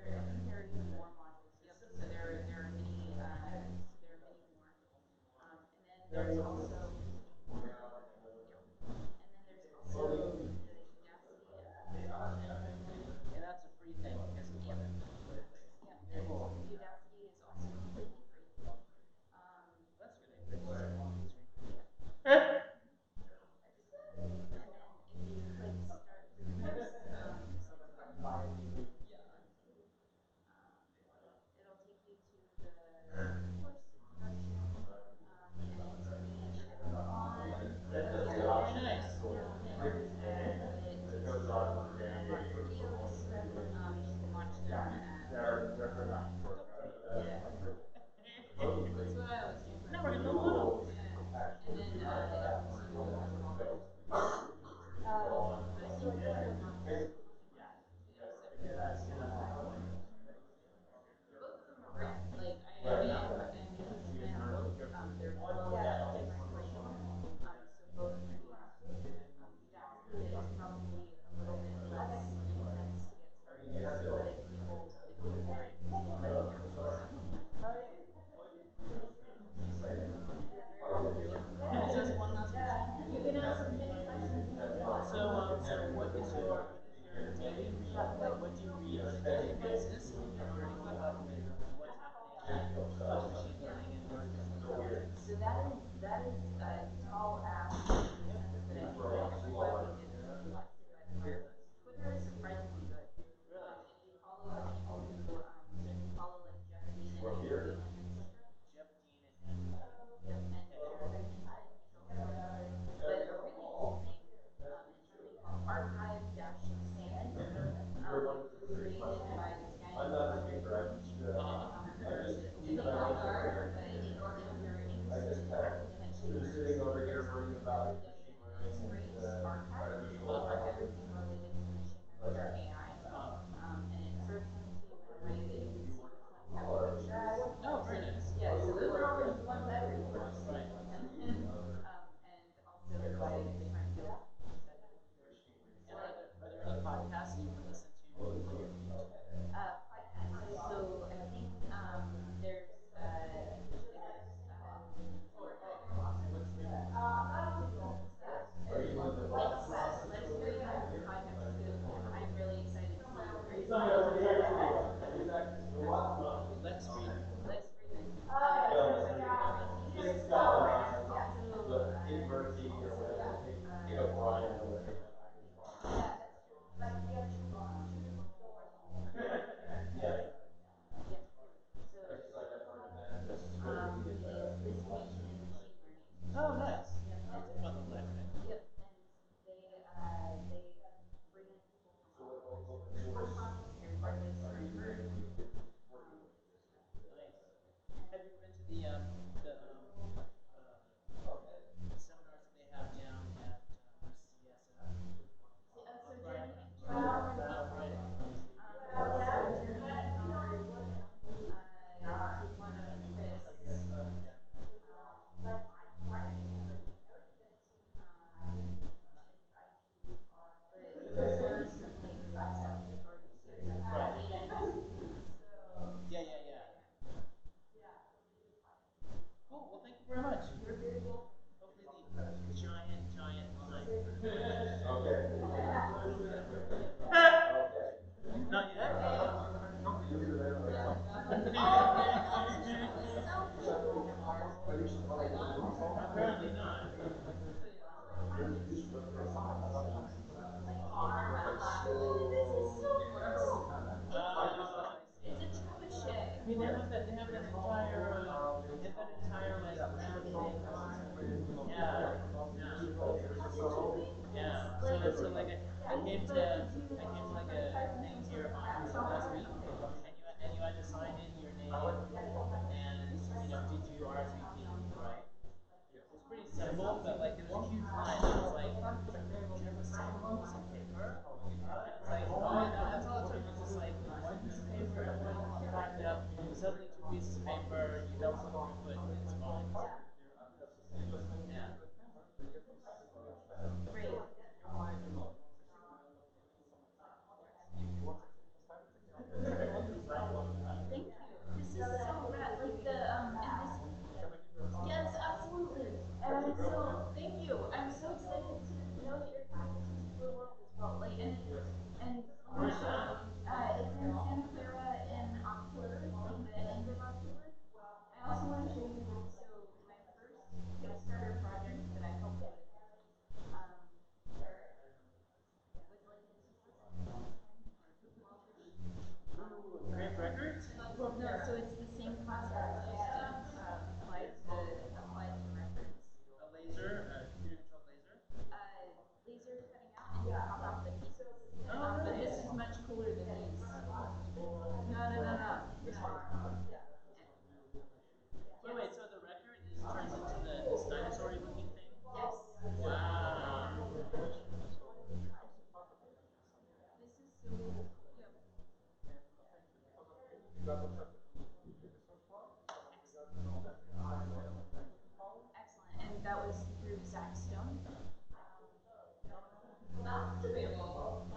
then I think there are even more modules. Yep. So there are many more. And then there's also the Udacity. And that's a free thing because of Yep. Very cool. Udacity is also completely free. That's good. It'll take you to the course introduction, Nice. You can watch them. That's what I was doing. Now we're gonna go on. And then both of them are great. Like I mean, both. They're different curriculum. So both can be used. Udacity is probably a little bit less intense to get started, but if people are interested in learning their course. Just ask one last question. You can ask many questions. So what is your daily, like what do you read on a daily basis in order to keep up with what's happening with machine learning and artificial intelligence? So that is a tall ask in the sense that I think everybody is tested by the market. Twitter is surprisingly good. If you follow the people who follow like Jeff Dean and Andrew Yang on Twitter. Jeff Dean and Yep, and Aaron Benjamin, he's also on Twitter. But a really cool thing is something called archive-salmon, which was created by this guy named it's a long word, but if you're interested in potentially learning about machine learning, Scrapes archive for everything related to machine learning or AI. And it serves them to you in a way that you can see which ones have pictures. Oh, very nice. Yeah, so those are always the ones I read first. Right. And also by different fields. And are there any podcasts you can listen to? Podcasts. So I think there's Let's Read podcast is good. I'm really excited to see where you find Let's read. Let's Read it. Is this week in machine learning. Oh, nice. That's a fun little acronym. Yep, and they bring in people from all over. There's Marcus Sternberg. Nice. Have you been to the seminars that they have down at the giant line. Not yet? Apparently not. It's a trebuchet. I mean, they have that entire like round thing. Yeah, yeah. So like I came to like a thing to your office last week, and you had to sign in your name and did you RSVP, right? It's pretty simple, but like there was a huge line. And it's like, do you have a sample piece of paper? And it's like, oh, that's all it took. It's just like one piece of paper, everyone backed it up. Suddenly, two pieces of paper, you don't put your foot, and it's fine. Yeah. Great. Thank you. This is so rad. Like the and this. Yes, absolutely. And so thank you. I'm so excited to know that you're coming to the world as well. Like and it's in Santa Clara in October, like the end of October. I also want to show you. So my first Kickstarter project that I helped with. Great records? Well, no, so it's the same concept, just applied to records. A laser, a computer controlled laser? Laser cutting out and you pop off the pieces. But this is much cooler than these. No. Wait, so the record turns into this dinosaur looking thing? Yes. Wow. This is so cool. Excellent. And that was through Zach Stone. Not debatable.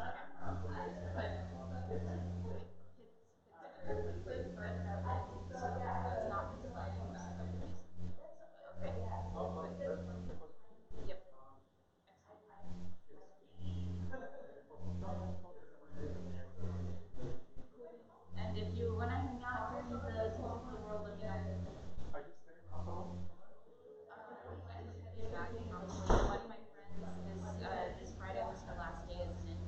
Yep. And if you want to hang out during the Tales of the World, let me know. One of my friends, this Friday was her last day as an intern.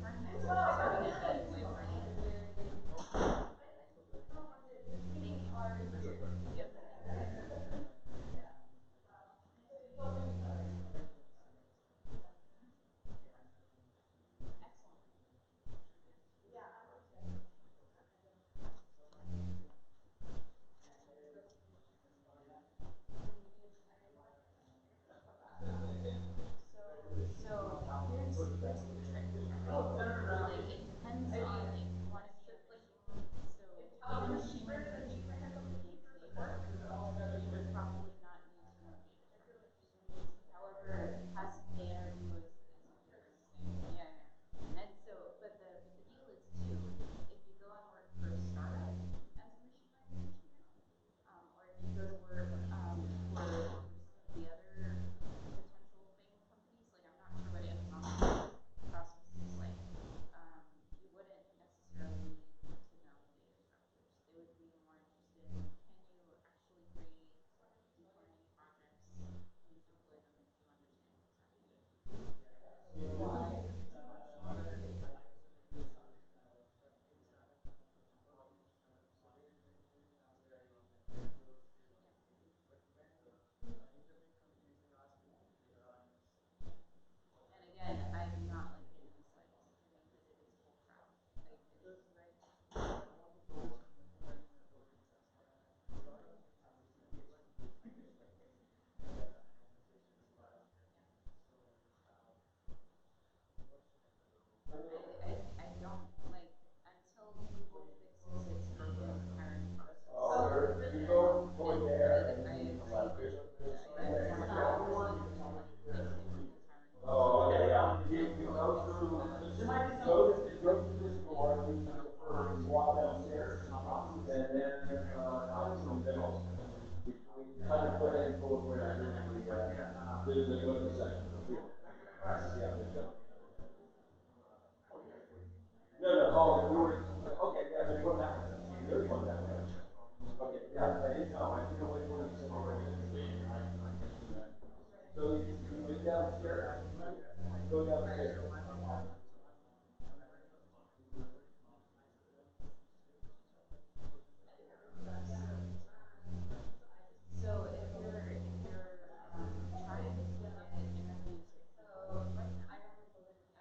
So if you're trying to get interviews with people, I'm a big fan of learning one thing at a time.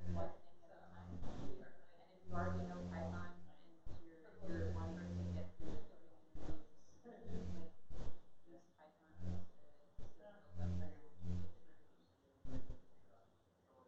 And if you already know Python and you're wanting to get through interviews, like use Python to build up your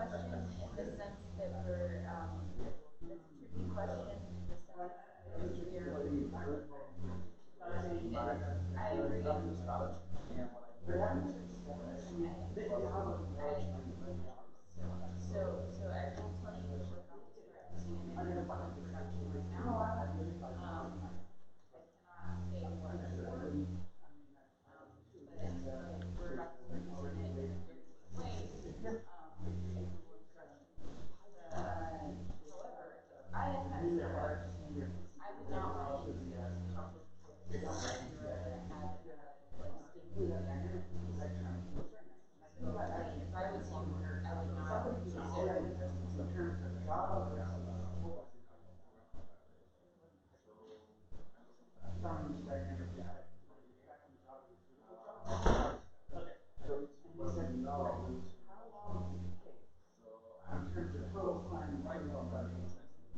question in the sense that we're, it's a tricky question in the sense that I agree. So I will tell you that we're about to start using it in production right now. I cannot say more than that. But we're about to start using it in a very big way. Google production. However, if I had had Zero, I would not want to use it as a conflict that I had like Steam Dynamics. So if I was you, I would not use Zero. In terms of especially if you're going to devices where they're deploying servers and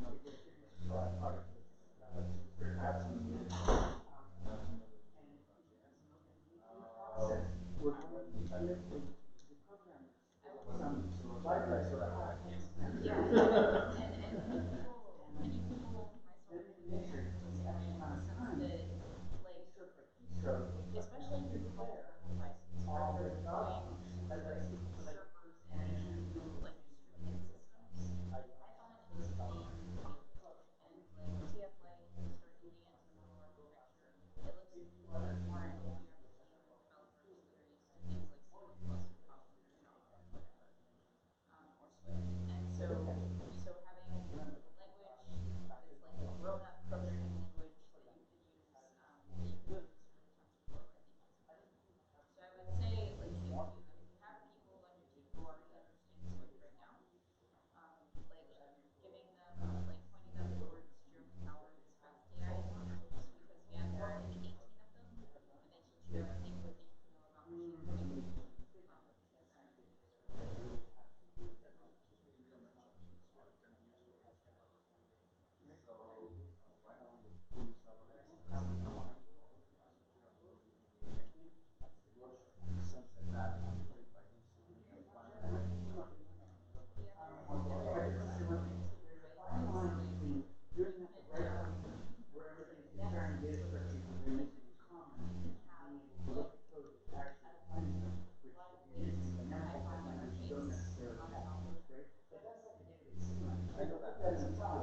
like distributed systems. Python is a pain in the and like TF Lite, you start getting into the more architecture, it looks more and if you have a team of developers that are used to things like C++, Kotlin, or Java, or whatever, or Swift. And so having a language that's like a grown-up programming language that you can use for tons of work, I think is important. So I would say, like, if you have people on your team who already understand Swift right now, like giving them, like pointing them towards Jerome Howard's FastAI talk, just because again, there are like 18 of them, and they teach you everything you need to know about machine learning.